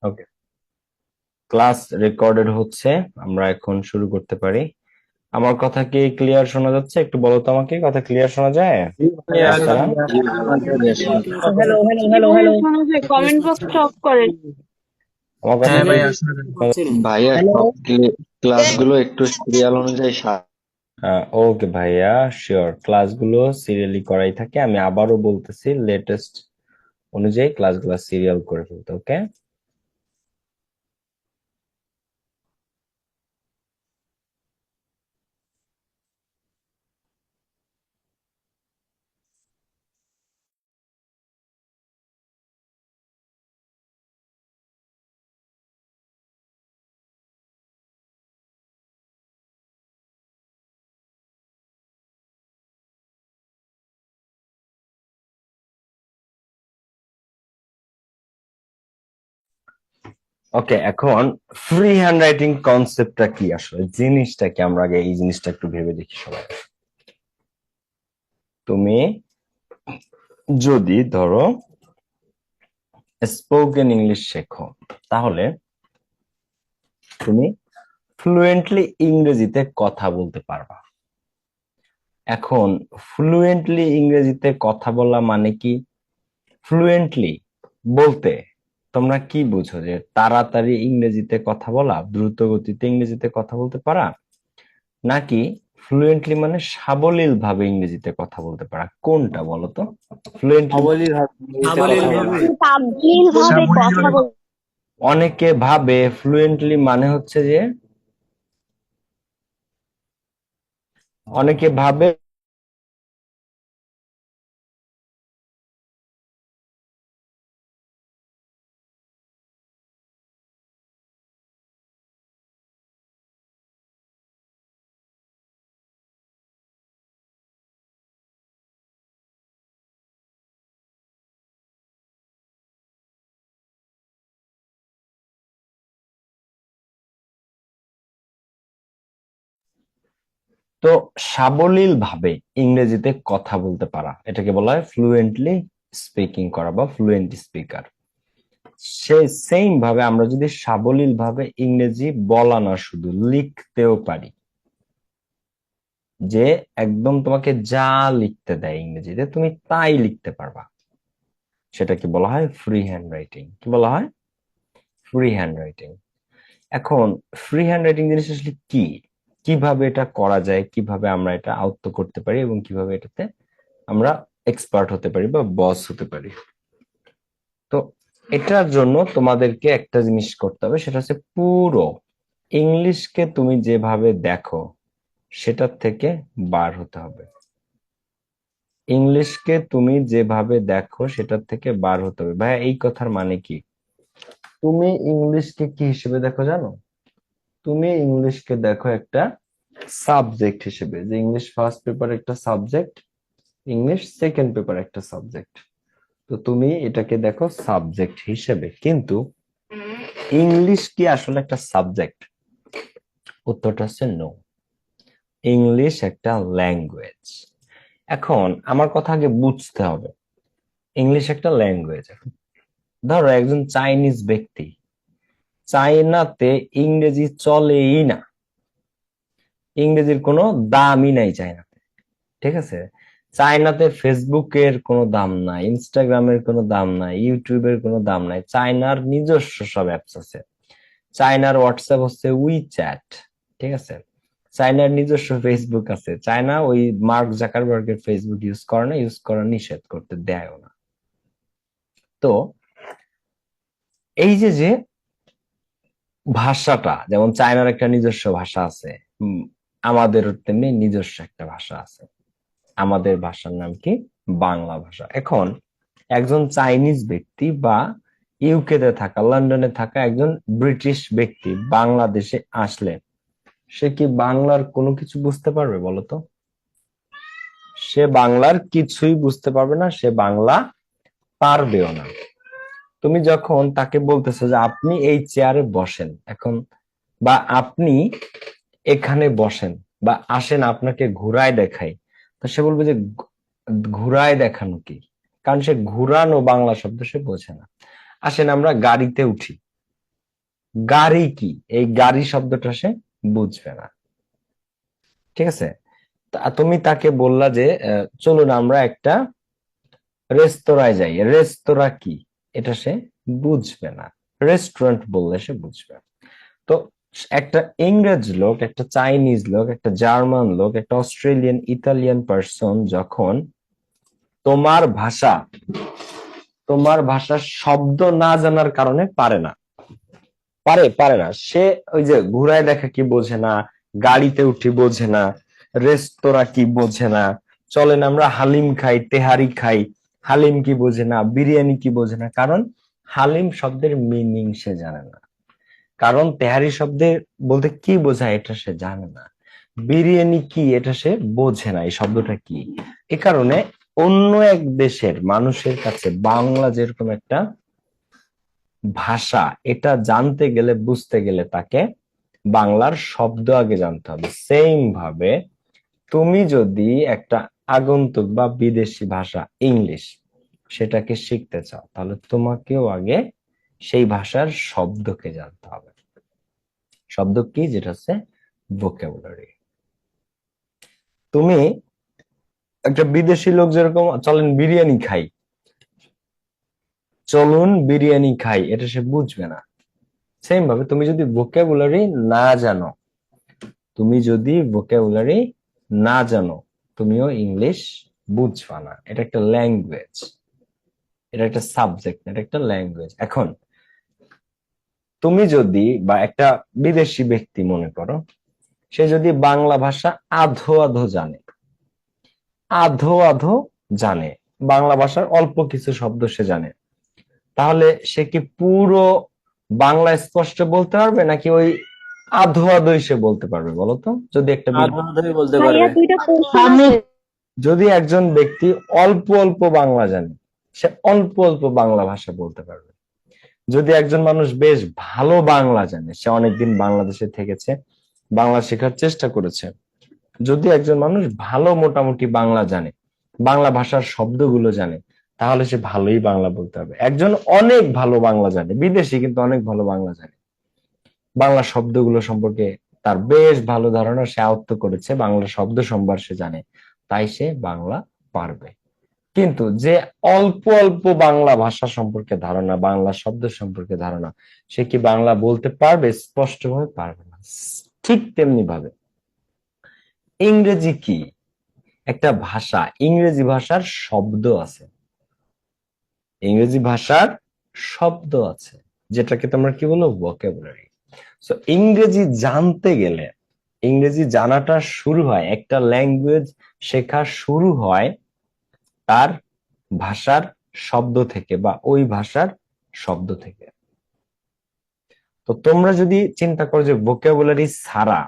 ওকে, class recorded হচ্ছে। আমরা এখন শুরু করতে পারি। আমার কথা কি ক্লিয়ার শোনা যাচ্ছে? একটু বলো তো, আমাকে কথা ক্লিয়ার শোনা যায় বাচ্চারা? Hello hello hello hello comment বক্সটা অফ করেন। আমার কথা হ্যাঁ কি? ভাই আসলে ভাইয়া হ্যালো সব ক্লাসগুলো একটু সিরিয়াল অনুযায়ী ওকে ভাইয়া, শিওর, ক্লাসগুলো সিরিয়ালি করাই থাকে। আমি আবারও বলতেছি, লেটেস্ট অনুযায়ী ক্লাসগুলো সিরিয়াল করে ফেলতে। ওকে, ওকে। এখন ফ্রি হ্যান্ড রাইটিং কনসেপ্টটা কি, আসলে জিনিসটা কি, আমরা আগে এই জিনিসটা একটু ভেবে দেখি সবাই। তুমি যদি ধরো স্পোকেন ইংলিশ শেখো, তাহলে তুমি ফ্লুয়েন্টলি ইংরেজিতে কথা বলতে পারবা। এখন ফ্লুয়েন্টলি ইংরেজিতে কথা বলা মানে কি? ফ্লুয়েন্টলি বলতে তোমরা কি বুঝো? যে তাড়াতাড়ি ইংরেজিতে কথা বলা, দ্রুত গতিতে ইংরেজিতে কথা বলতে পারা, নাকি ফ্লুয়েন্টলি মানে সাবলীল ভাবে ইংরেজিতে কথা বলতে পারা? কোনটা বলো তো? ফ্লুয়েন্টলি সাবলীল ভাবে তাবলিল ভাবে কথা বল। অনেকে ভাবে ফ্লুয়েন্টলি মানে হচ্ছে যে, অনেকে ভাবে তো সাবলীল ভাবে ইংরেজিতে কথা বলতে পারা, এটাকে বলা হয় ফ্লুয়েন্টলি স্পিকিং করা বা ফ্লুয়েন্ট স্পিকার। সেই সেম ভাবে আমরা যদি সাবলীল ভাবে ইংরেজি বলা না, শুধু লিখতেও পারি, যে একদম তোমাকে যা লিখতে দেয় ইংরেজিতে তুমি তাই লিখতে পারবা, সেটাকে বলা হয় ফ্রি হ্যান্ড রাইটিং। কি বলা হয়? Free hand writing. এখন ফ্রি হ্যান্ড রাইটিং জিনিস আসলে কি, কিভাবে এটা করা যায়, কিভাবে আমরা এটা আয়ত্ত করতে পারি, এবং কিভাবে এটাতে আমরা এক্সপার্ট হতে পারি বা বস হতে পারি? তো এটার জন্য তোমাদেরকে একটা জিনিস করতে হবে, সেটা হচ্ছে পুরো ইংলিশকে তুমি যেভাবে দেখো সেটার থেকে বার হতে হবে। ইংলিশকে তুমি যেভাবে দেখো সেটার থেকে বার হতে হবে। ভাইয়া, এই কথার মানে কি? তুমি ইংলিশকে কি হিসেবে দেখো জানো? তুমি ইংলিশকে দেখো একটা সাবজেক্ট হিসেবে, যে ইংলিশ ফার্স্ট পেপার একটা সাবজেক্ট, ইংলিশ সেকেন্ড পেপার একটা সাবজেক্ট। তো তুমি এটাকে দেখো সাবজেক্ট হিসেবে, কিন্তু ইংলিশ কি আসলে একটা সাবজেক্ট? উত্তরটা হচ্ছে নো। ইংলিশ একটা ল্যাঙ্গুয়েজ। এখন আমার কথা আগে বুঝতে হবে, ইংলিশ একটা ল্যাঙ্গুয়েজ। ধরো একজন চাইনিজ ব্যক্তি, চায়নাতে ইংরেজি চলেই না, ইংরেজির কোনো দামই নাই চায়নাতে, ঠিক আছে? চায়নাতে ফেসবুকের কোনো দাম নাই, ইনস্টাগ্রামের কোনো দাম নাই, ইউটিউবের কোনো দাম নাই। চায়নার নিজস্ব সব অ্যাপস আছে। চায়নার হোয়াটসঅ্যাপ হচ্ছে উইচ্যাট, ঠিক আছে? চায়নার নিজস্ব ফেসবুক আছে। চায়না ওই মার্ক জাকারবার্গের ফেসবুক ইউজ করে না, ইউজ করা নিষেধ, করতে দেয়ও না। তো এই যে যে ভাষাটা, যেমন চায়নার একটা নিজস্ব ভাষা আছে, আমাদের তেমনি নিজস্ব একটা ভাষা আছে। আমাদের ভাষার নাম কি? বাংলা ভাষা। এখন একজন চাইনিজ ব্যক্তি বা ইউকে তে থাকা, লন্ডনে থাকা একজন ব্রিটিশ ব্যক্তি বাংলাদেশে আসলে সে কি বাংলার কোনো কিছু বুঝতে পারবে বলতো? সে বাংলার কিছুই বুঝতে পারবে না, সে বাংলা পারবেও না। তুমি যখন তাকে বলতেছো যে আপনি এই চেয়ারে বসেন এখন, বা আপনি এখানে বসেন, বা আসেন আপনাকে ঘুরায় দেখাই, তো সে বলবে যে ঘুরায় দেখানো কি? কারণ সে ঘুরানো বাংলা শব্দ সে বোঝে না। আসেন আমরা গাড়িতে উঠি, গাড়ি কি, এই গাড়ি শব্দটা সে বুঝবে না। ঠিক আছে, তুমি তাকে বললা যে চলুন আমরা একটা রেস্তোরাঁয় যাই, রেস্তোরাঁ কি এটা সে বুঝবে না। রেস্টুরেন্ট বললে সে বুঝবে। তো একটা ইংরেজ লোক, একটা চাইনিজ লোক, একটা জার্মান লোক, একটা অস্ট্রেলিয়ান, ইতালিয়ান পার্সন যখন তোমার ভাষা, তোমার ভাষার শব্দ না জানার কারণে পারে না, পারে না, সে ওই যে ঘুরায় দেখা কি বোঝে না, গাড়িতে উঠি বোঝে না, রেস্তোরাঁ কি বোঝে না, চলেন আমরা হালিম খাই, তেহারি খাই, হালিম কি বোঝে না, বিরিয়ানি কি বোঝে না, কারণ হালিম শব্দের মিনিং সে জানে না, কারণ তেহারি শব্দের বলতে কি বোঝায় এটা সে জানে না, বিরিয়ানি কি এটা সে বোঝে না, এই শব্দটা কি। এ কারণে অন্য এক দেশের মানুষের কাছে বাংলা যেরকম একটা ভাষা, এটা জানতে গেলে, বুঝতে গেলে তাকে বাংলার শব্দ আগে জানতে হবে। সেম ভাবে তুমি যদি একটা আগন্তুক বা বিদেশি ভাষা ইংলিশ সেটাকে শিখতে চাও, তাহলে তোমাকেও আগে সেই ভাষার শব্দকে জানতে হবে। শব্দ কি, যেটা হচ্ছে ভোকাবুলারি। তুমি একটা বিদেশি লোক যেরকম চলেন বিরিয়ানি খাই, চলুন বিরিয়ানি খাই, এটা সে বুঝবে না। সেম ভাবে তুমি যদি ভোকাবুলারি না জানো, তুমি যদি ভোকাবুলারি না জানো, তুমিও ইংলিশ বুঝবা না। এটা একটা ল্যাঙ্গুয়েজ, এটা একটা সাবজেক্ট, এটা একটা ল্যাঙ্গুয়েজ। এখন তুমি যদি বা একটা বিদেশি ব্যক্তি মনে করো, সে যদি বাংলা ভাষা আধো আধো জানে, আধো আধো জানে, বাংলা ভাষার অল্প কিছু শব্দ সে জানে, তাহলে সে কি পুরো বাংলা স্পষ্ট বলতে পারবে, নাকি ওই আধো আধোই সে বলতে পারবে বলো তো? যদি একটা আধা আধাই বলতে ভাইয়া পারবে। দুইটা কোশ্চেন আছে। যদি একজন ব্যক্তি অল্প অল্প বাংলা জানে, সে অল্প অল্প বাংলা ভাষা বলতে পারবে। যদি একজন মানুষ বেশ ভালো বাংলা জানে, সে অনেকদিন বাংলাদেশে থেকেছে, বাংলা শেখার চেষ্টা করেছে, যদি একজন মানুষ ভালো মোটামুটি বাংলা জানে, বাংলা ভাষার শব্দগুলো জানে, তাহলে সে ভালোই বাংলা বলতে হবে। একজন অনেক ভালো বাংলা জানে, বিদেশি কিন্তু অনেক ভালো বাংলা জানে, বাংলা শব্দগুলো সম্পর্কে তার বেশ ভালো ধারণা, সে আয়ত্ত করেছে, বাংলা শব্দ সম্ভার সে জানে, তাই সে বাংলা পারবে। কিন্তু যে অল্প অল্প বাংলা ভাষা সম্পর্কে ধারণা, বাংলা শব্দ সম্পর্কে ধারণা, সে কি বাংলা বলতে পারবে? স্পষ্টভাবে পারবে না। ঠিক তেমনি ভাবে ইংরেজি কি একটা ভাষা, ইংরেজি ভাষার শব্দ আছে, ইংরেজি ভাষার শব্দ আছে, যেটাকে তোমরা কি বলো, ভোকাবুলারি। সো ইংরেজি জানতে গেলে, ইংরেজি জানাটা শুরু হয়, একটা ল্যাঙ্গুয়েজ শেখা শুরু হয় তার ভাষার শব্দ থেকে বা ওই ভাষার শব্দ থেকে। তো তোমরা যদি চিন্তা করো যে ভোকাবুলারি ছাড়া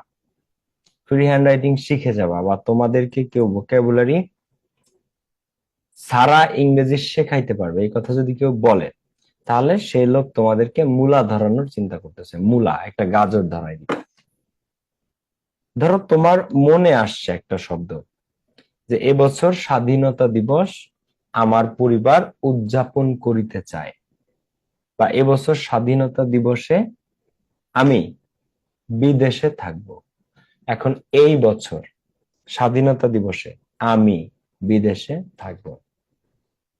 ফ্রি হ্যান্ড রাইটিং শিখে যাবা, বা তোমাদেরকে কেউ ভোকাবুলারি ছাড়া ইংরেজি শেখাইতে পারবে, এই কথা যদি কেউ বলে, তাহলে সেই লোক তোমাদেরকে মূলা ধরানোর চিন্তা করতেছে। মূলা, একটা গাজর ধরাই দিবে। ধরো তোমার মনে আসছে একটা শব্দ, যে এবছর স্বাধীনতা দিবস আমার পরিবার উদযাপন করিতে চায়, বা এবছর স্বাধীনতা দিবসে আমি বিদেশে থাকব। এখন এই বছর স্বাধীনতা দিবসে আমি বিদেশে থাকব।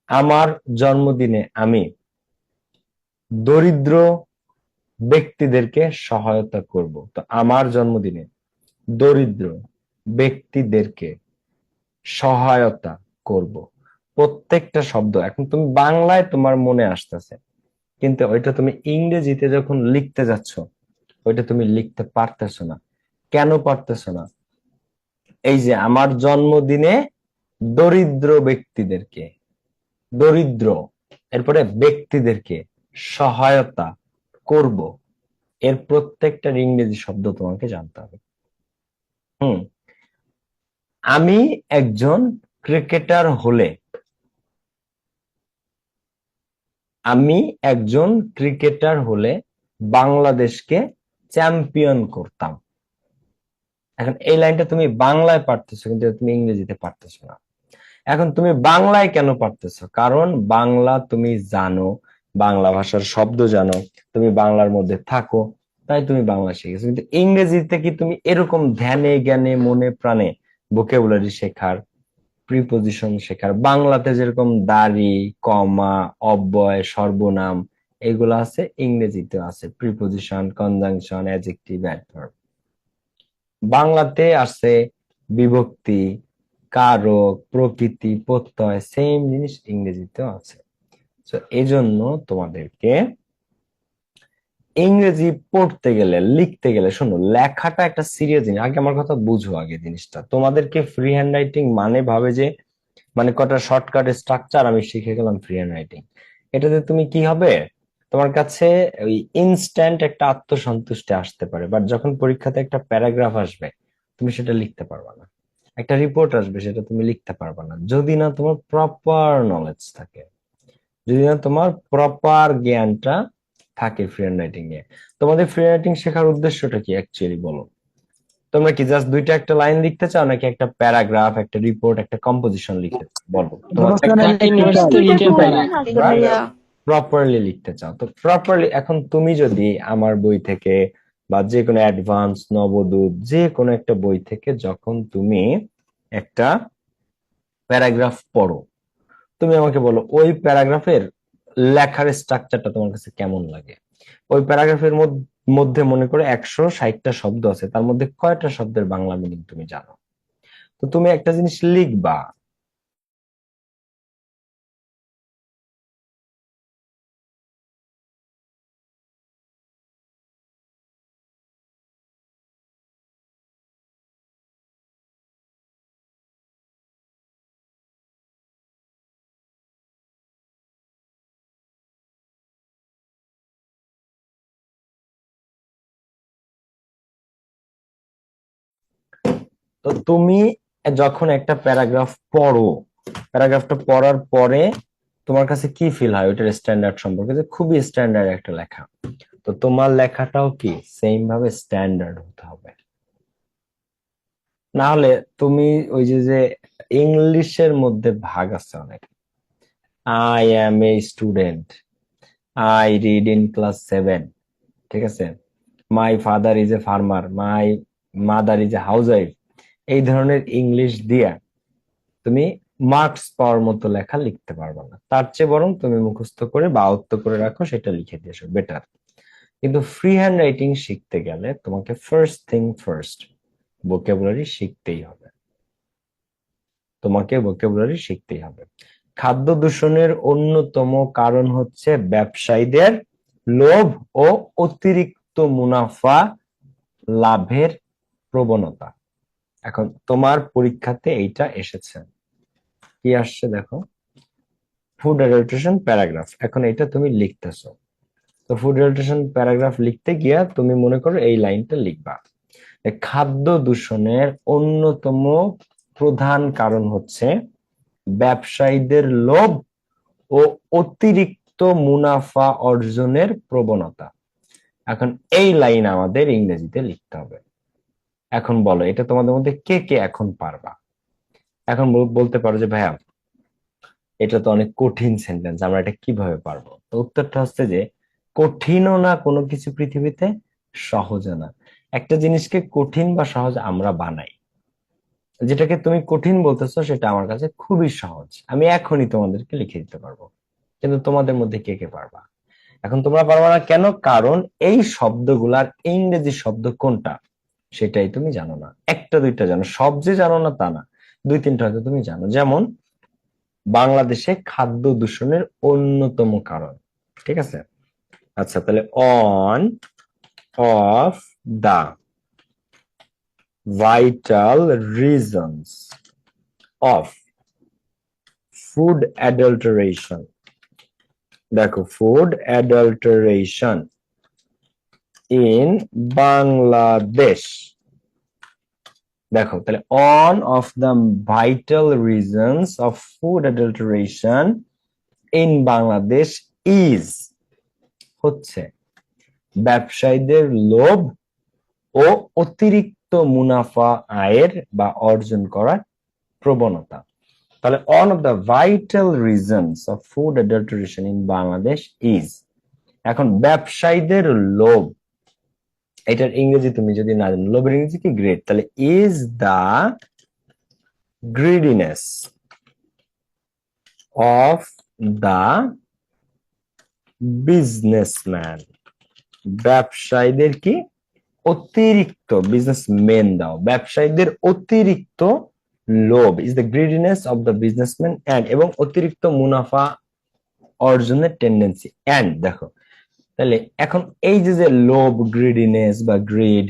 আমার জন্মদিনে আমি দরিদ্র ব্যক্তিদেরকে সহায়তা করব। তো আমার জন্মদিনে দরিদ্র ব্যক্তিদেরকে সহায়তা করব। প্রত্যেকটা শব্দ এখন তুমি বাংলায় তোমার মনে আসতেছে, কিন্তু ওইটা তুমি ইংরেজিতে যখন লিখতে যাচ্ছ, ওইটা তুমি লিখতে পারতেছো না। কেন পারতেছো না? এই যে আমার জন্মদিনে দরিদ্র ব্যক্তিদেরকে, দরিদ্র, এরপরে ব্যক্তিদেরকে সহায়তা করব, এর প্রত্যেকটার ইংরেজি শব্দ তোমাকে জানতে হবে। হুম, আমি একজন ক্রিকেটার হলে, আমি একজন ক্রিকেটার হলে বাংলাদেশকে চ্যাম্পিয়ন করতাম। এখন এই লাইনটা তুমি বাংলায় পারতেছো, কিন্তু তুমি ইংরেজিতে পারতেছো না। এখন তুমি বাংলায় কেন পারতেছো? কারণ বাংলা তুমি জানো, বাংলা ভাষার শব্দ জানো, তুমি বাংলার মধ্যে থাকো, তাই তুমি বাংলা শিখেছো। কিন্তু ইংরেজিতে কি তুমি এরকম ধ্যানে জ্ঞানে মনে প্রাণে ভোকাবুলারি শেখার, প্রিপোজিশন শেখার, বাংলাতে যেরকম দাড়ি, কমা, অব্যয়, সর্বনাম এগুলো আছে, ইংরেজিতে আছে প্রিপোজিশন, কনজাংশন, অ্যাডজেক্টিভ, অ্যাডভার্ব। বাংলাতে আছে বিভক্তি, কারক, প্রকৃতি, প্রত্যয়, সেম জিনিস ইংরেজিতেও আছে। তো এই জন্য তোমাদেরকে ইংরেজি পড়তে গেলে, লিখতে গেলে, শোনো, লেখাটা একটা সিরিয়াস জিনিস। আগে আমার কথা বুঝো, আগে জিনিসটা তোমাদেরকে ফ্রি হ্যান্ড রাইটিং মানে ভাবে যে মানে কটা শর্টকাট স্ট্রাকচার আমি শিখে গেলাম ফ্রি হ্যান্ড রাইটিং, এটাতে তুমি কি হবে, তোমার কাছে ওই ইনস্ট্যান্ট একটা আত্মসন্তুষ্টি আসতে পারে, বাট যখন পরীক্ষাতে একটা প্যারাগ্রাফ আসবে তুমি সেটা লিখতে পারবে না, একটা রিপোর্ট আসবে সেটা তুমি লিখতে পারবে না, যদি না তোমার প্রপার নলেজ থাকে, যদি না তোমার প্রপার জ্ঞানটা থাকে ফ্রি হ্যান্ড রাইটিং এ। তোমাদের ফ্রি রাইটিং শেখার উদ্দেশ্যটা কি অ্যাকচুয়ালি বলো? তোমরা কি জাস্ট দুইটা একটা লাইন লিখতে চাও, নাকি একটা প্যারাগ্রাফ, একটা রিপোর্ট, একটা কম্পোজিশন লিখতে চাও? বলো তোমার কন্টিনিউয়াসলি লিখতে পারি। ভাইয়া প্রপারলি লিখতে চাও। তো প্রপারলি এখন তুমি যদি আমার বই থেকে বা যে কোনো অ্যাডভান্স, নবদূত, যে কোনো একটা বই থেকে যখন তুমি একটা প্যারাগ্রাফ পড়ো, তুমি আমাকে বলো ওই প্যারাগ্রাফের লেখার স্ট্রাকচারটা তোমার কাছে কেমন লাগে। ওই প্যারাগ্রাফের মধ্যে মনে করে 160টা শব্দ আছে, তার মধ্যে কয়টা শব্দের বাংলা মিনিং তুমি জানো? তো তুমি একটা জিনিস লিখবা, তো তুমি যখন একটা প্যারাগ্রাফ পড়ো, প্যারাগ্রাফটা পড়ার পরে তোমার কাছে কি ফিল হয় ওইটার স্ট্যান্ডার্ড সম্পর্কে, যে খুবই স্ট্যান্ডার্ড একটা লেখা। তো তোমার লেখাটাও কি সেম ভাবে স্ট্যান্ডার্ড হতে হবে, না হলে তুমি ওই যে যে ইংলিশের মধ্যে ভাগ আছে অনেক, I am a student, I read in class 7, ঠিক আছে, my father is a farmer, my mother is a house wife, এই ধরনের ইংলিশ দিয়া তুমি মার্কস পাওয়ার মতো লেখা লিখতে পারবে না। তার চেয়ে বরং তুমি মুখস্থ করে বা আয়ত্ত করে রাখো, সেটা লিখে দিয়েছো, বেটার। কিন্তু ফ্রি হ্যান্ড রাইটিং শিখতে গেলে তোমাকে ফার্স্ট থিং ফার্স্ট ভোকাবুলারি শিখতেই হবে, তোমাকে ভোকাবুলারি শিখতেই হবে। খাদ্য দূষণের অন্যতম কারণ হচ্ছে ব্যবসায়ীদের লোভ ও অতিরিক্ত মুনাফা লাভের প্রবণতা। এখন তোমার পরীক্ষাতে এইটা এসেছে, কি আসছে দেখো, ফুড অ্যাডাল্ট্রেশন প্যারাগ্রাফ, এখন এটা তুমি লিখতেছো। তো ফুড অ্যাডাল্ট্রেশন প্যারাগ্রাফ লিখতে গিয়া তুমি মনে করো এই লাইনটা লিখবা, খাদ্য দূষণের অন্যতম প্রধান কারণ হচ্ছে ব্যবসায়ীদের লোভ ও অতিরিক্ত মুনাফা অর্জনের প্রবণতা। এখন এই লাইন আমাদের ইংরেজিতে লিখতে হবে। এখন বলো, এটা তোমাদের মধ্যে কে কে এখন পারবা? এখন বলতে পারো যে ভাইয়া এটা তো অনেক কঠিন সেন্টেন্স, আমরা এটা কিভাবে পারবো? তো উত্তরটা হচ্ছে যে কঠিনও না কোনো কিছু পৃথিবীতে, সহজও না। একটা জিনিসকে কঠিন বা সহজ আমরা বানাই, যেটাকে তুমি কঠিন বলতেছো সেটা আমার কাছে খুবই সহজ, আমি এখনই তোমাদেরকে লিখে দিতে পারবো। কিন্তু তোমাদের মধ্যে কে কে পারবা? এখন তোমরা পারবা না কেন? কারণ এই শব্দগুলার ইংরেজি শব্দ কোনটা সেটাই তুমি জানো না। একটা দুইটা জানো, সব যে জানো না তা না, দুই তিনটা হয়তো তুমি জানো। যেমন বাংলাদেশে খাদ্য দূষণের অন্যতম কারণ, ঠিক আছে? আচ্ছা, তাহলে one of the vital reasons of food adulteration, দেখো ফুড অ্যাডাল্টারেশন ইন বাংলাদেশ, দেখো তাহলে one of the vital reasons of food adulteration in Bangladesh is হচ্ছে ব্যবসায়ীদের লোভ ও অতিরিক্ত মুনাফা আয়ের বা অর্জন করার প্রবণতা। তাহলে one of the vital reasons of food adulteration in Bangladesh is এখন ব্যবসায়ীদের লোভ, এটার ইংরেজি তুমি যদি না জানো, লোভের ইংরেজি কি? গ্রেড। তাহলে is the greediness of the businessman, ব্যবসায়ীদের কি অতিরিক্ত, বিজনেসম্যান দাও, ব্যবসায়ীদের অতিরিক্ত লোভ, is the greediness of the businessman and, এবং অতিরিক্ত মুনাফা অর্জনের টেন্ডেন্সি এন্ড। দেখো তাহলে এখন এই যে লোভ, গ্রিডিনেস বা গ্রিড,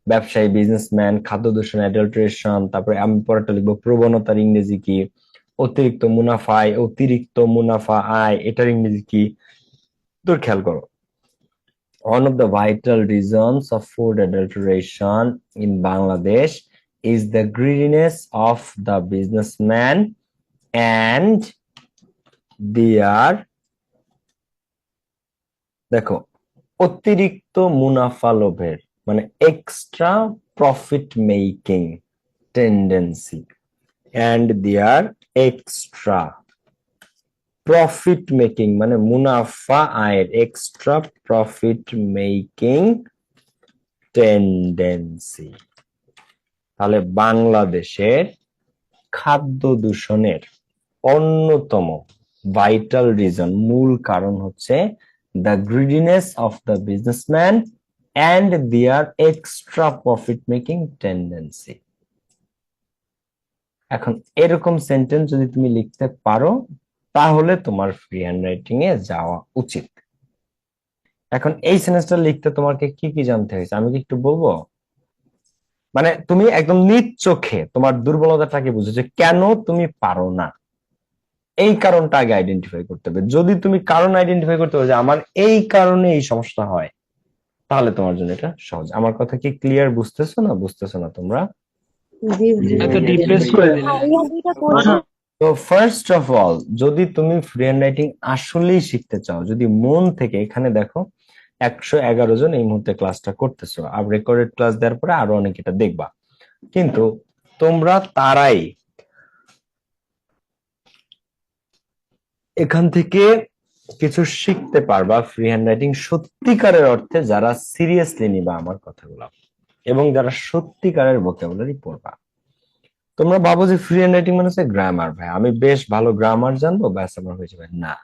ব্যবসায়ী, বিজনেসম্যান, খাদ্য দূষণ, অ্যাডাল্টারেশন, তারপরে আমি পরেরটা লিখবো প্রবণতার ইংরেজি কি, অতিরিক্ত মুনাফায়, অতিরিক্ত মুনাফা আয়, এটার ইংরেজি কি? তোর খেয়াল করো, one of the vital reasons of food adulteration in Bangladesh is the greediness of the businessman and their, দেখো অতিরিক্ত মুনাফা লোভের মানে extra profit making tendency, and their extra profit making মানে মুনাফা আয়ের, এক্সট্রা প্রফিট মেকিং টেন্ডেন্সি। তাহলে বাংলাদেশের খাদ্য দূষণের অন্যতম ভাইটাল রিজন, মূল কারণ হচ্ছে the greediness of the businessman and their extra profit making tendency. এখন এরকম সেন্টেন্স যদি তুমি লিখতে পারো তাহলে তোমার ফ্রি হ্যান্ড রাইটিং এ যাওয়া উচিত। এখন এই সেন্টেন্সটা লিখতে তোমাকে কি কি জানতে হয়েছে আমি কি একটু বলবো? মানে তুমি একদম নিজ চোখে তোমার দুর্বলতাটাকে বুঝো যে কেন তুমি পারো না, এই কারণটা আগে আইডেন্টিফাই করতে হবে। যদি তুমি কারণ আইডেন্টিফাই করতে পারো যে আমার এই কারণে এই সমস্যা হয়, তাহলে তোমার জন্য এটা সহজ। আমার কথা কি ক্লিয়ার? বুঝতেছো না বুঝতেছো না তোমরা? এত ডিপ্রেস করে দিলে। তো ফার্স্ট অফ অল, যদি তুমি ফ্রি হ্যান্ড রাইটিং আসলেই শিখতে চাও, যদি মন থেকে, এখানে দেখো 111 জন এই মুহূর্তে ক্লাসটা করতেছো, আর রেকর্ডেড ক্লাস দেওয়ার পরে আরো অনেক এটা দেখবা, কিন্তু তোমরা তারাই এখান থেকে কিছু শিখতে পারবা ফ্রি হ্যান্ড রাইটিং সত্যিকারের অর্থে যারা সিরিয়াসলি নিবা আমার কথাগুলো, এবং যারা সত্যিকারের ভোকাবুলারি পড়বা। তোমরা ভাবো যে ফ্রি হ্যান্ড রাইটিং মানে হচ্ছে গ্রামার, ভাই আমি বেশ ভালো গ্রামার জানবো ব্যাস আমার হয়ে যাবে, না।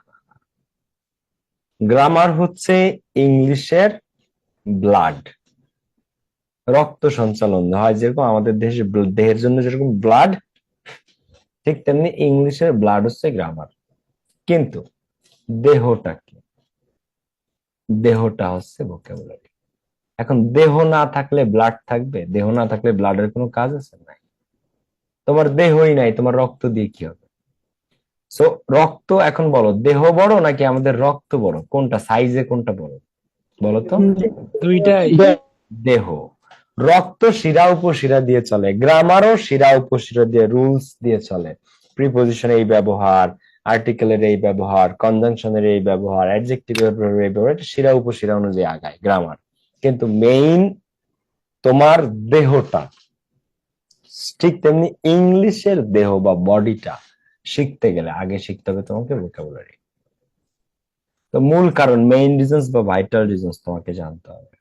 গ্রামার হচ্ছে ইংলিশের ব্লাড, রক্ত সঞ্চালন হয়, যেরকম আমাদের দেহের জন্য যেরকম ব্লাড, ঠিক তেমনি ইংলিশের ব্লাড হচ্ছে গ্রামার। কিন্তু দেহটা কি? দেহটা হচ্ছে ভোকাবুলারি। এখন দেহ না থাকলে ব্লাড থাকবে? দেহ না থাকলে ব্লাডের কোনো কাজ আছে? নাই। তোমার দেহই নাই, তোমার রক্ত দিয়ে কি হবে? সো রক্ত, এখন বলো দেহ বড় নাকি আমাদের রক্ত বড়? কোনটা সাইজে কোনটা বড় বলো তো? দুইটাই। দেহ। রক্ত শিরা উপশিরা দিয়ে চলে, গ্রামারও শিরা উপশিরা দিয়ে, রুলস দিয়ে চলে। প্রিপোজিশনের এই ব্যবহার, আর্টিকেলের এই ব্যবহার, কনজাংশনের এই ব্যবহার, অ্যাডজেক্টিভের এই ব্যবহার, এটা শিরা উপশিরা অনুযায়ী আগায় গ্রামার। কিন্তু মেইন তোমার দেহটা, ঠিক তেমনি ইংলিশের দেহ বা বডিটা শিখতে গেলে আগে শিখতে হবে তোমাকে ভোকাবুলারি। তো মূল কারণ, মেইন রিজনস বা ভাইটাল রিজনস তোমাকে জানতে হবে।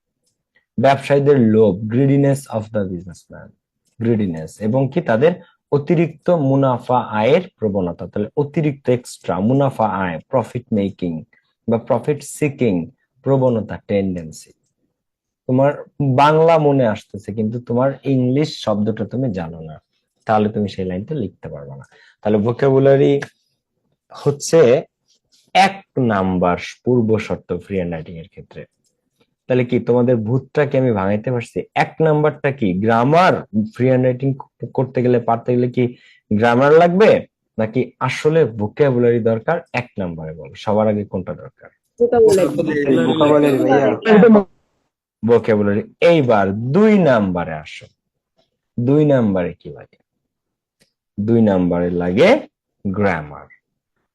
ব্যবসায়ীদের লোভ, গ্রিডিনেস অফ দ্য বিজনেসম্যান, গ্রিডিনেস এবং কি তাদের অতিরিক্ত মুনাফা আয়ের প্রবণতা। তাহলে অতিরিক্ত এক্সট্রা মুনাফা আয়, প্রফিট মেকিং বা প্রফিট সিকিং প্রবণতা, টেন্ডেন্সি। তোমার বাংলা মনে আসতেছে কিন্তু তোমার ইংলিশ শব্দটা তুমি জানো না, তাহলে তুমি সেই লাইনটা লিখতে পারবে না। তাহলে ভোকাবুলারি হচ্ছে 1 নাম্বার পূর্ব শর্ত ফ্রি হ্যান্ড রাইটিং এর ক্ষেত্রে। তাহলে কি তোমাদের ভূতটাকে আমি ভাঙাইতে পারছি? 1 নাম্বারটা কি? গ্রামার। ফ্রি হ্যান্ড রাইটিং করতে গেলে, পারতে গেলে কি গ্রামার লাগবে নাকি আসলে ভোকাবুলারি দরকার? 1 নাম্বারে বলো, সবার আগে কোনটা দরকার? ভোকাবুলারি। এইবার 2 নাম্বারে আসো। 2 নাম্বারে কি লাগে? 2 নাম্বারে লাগে গ্রামার।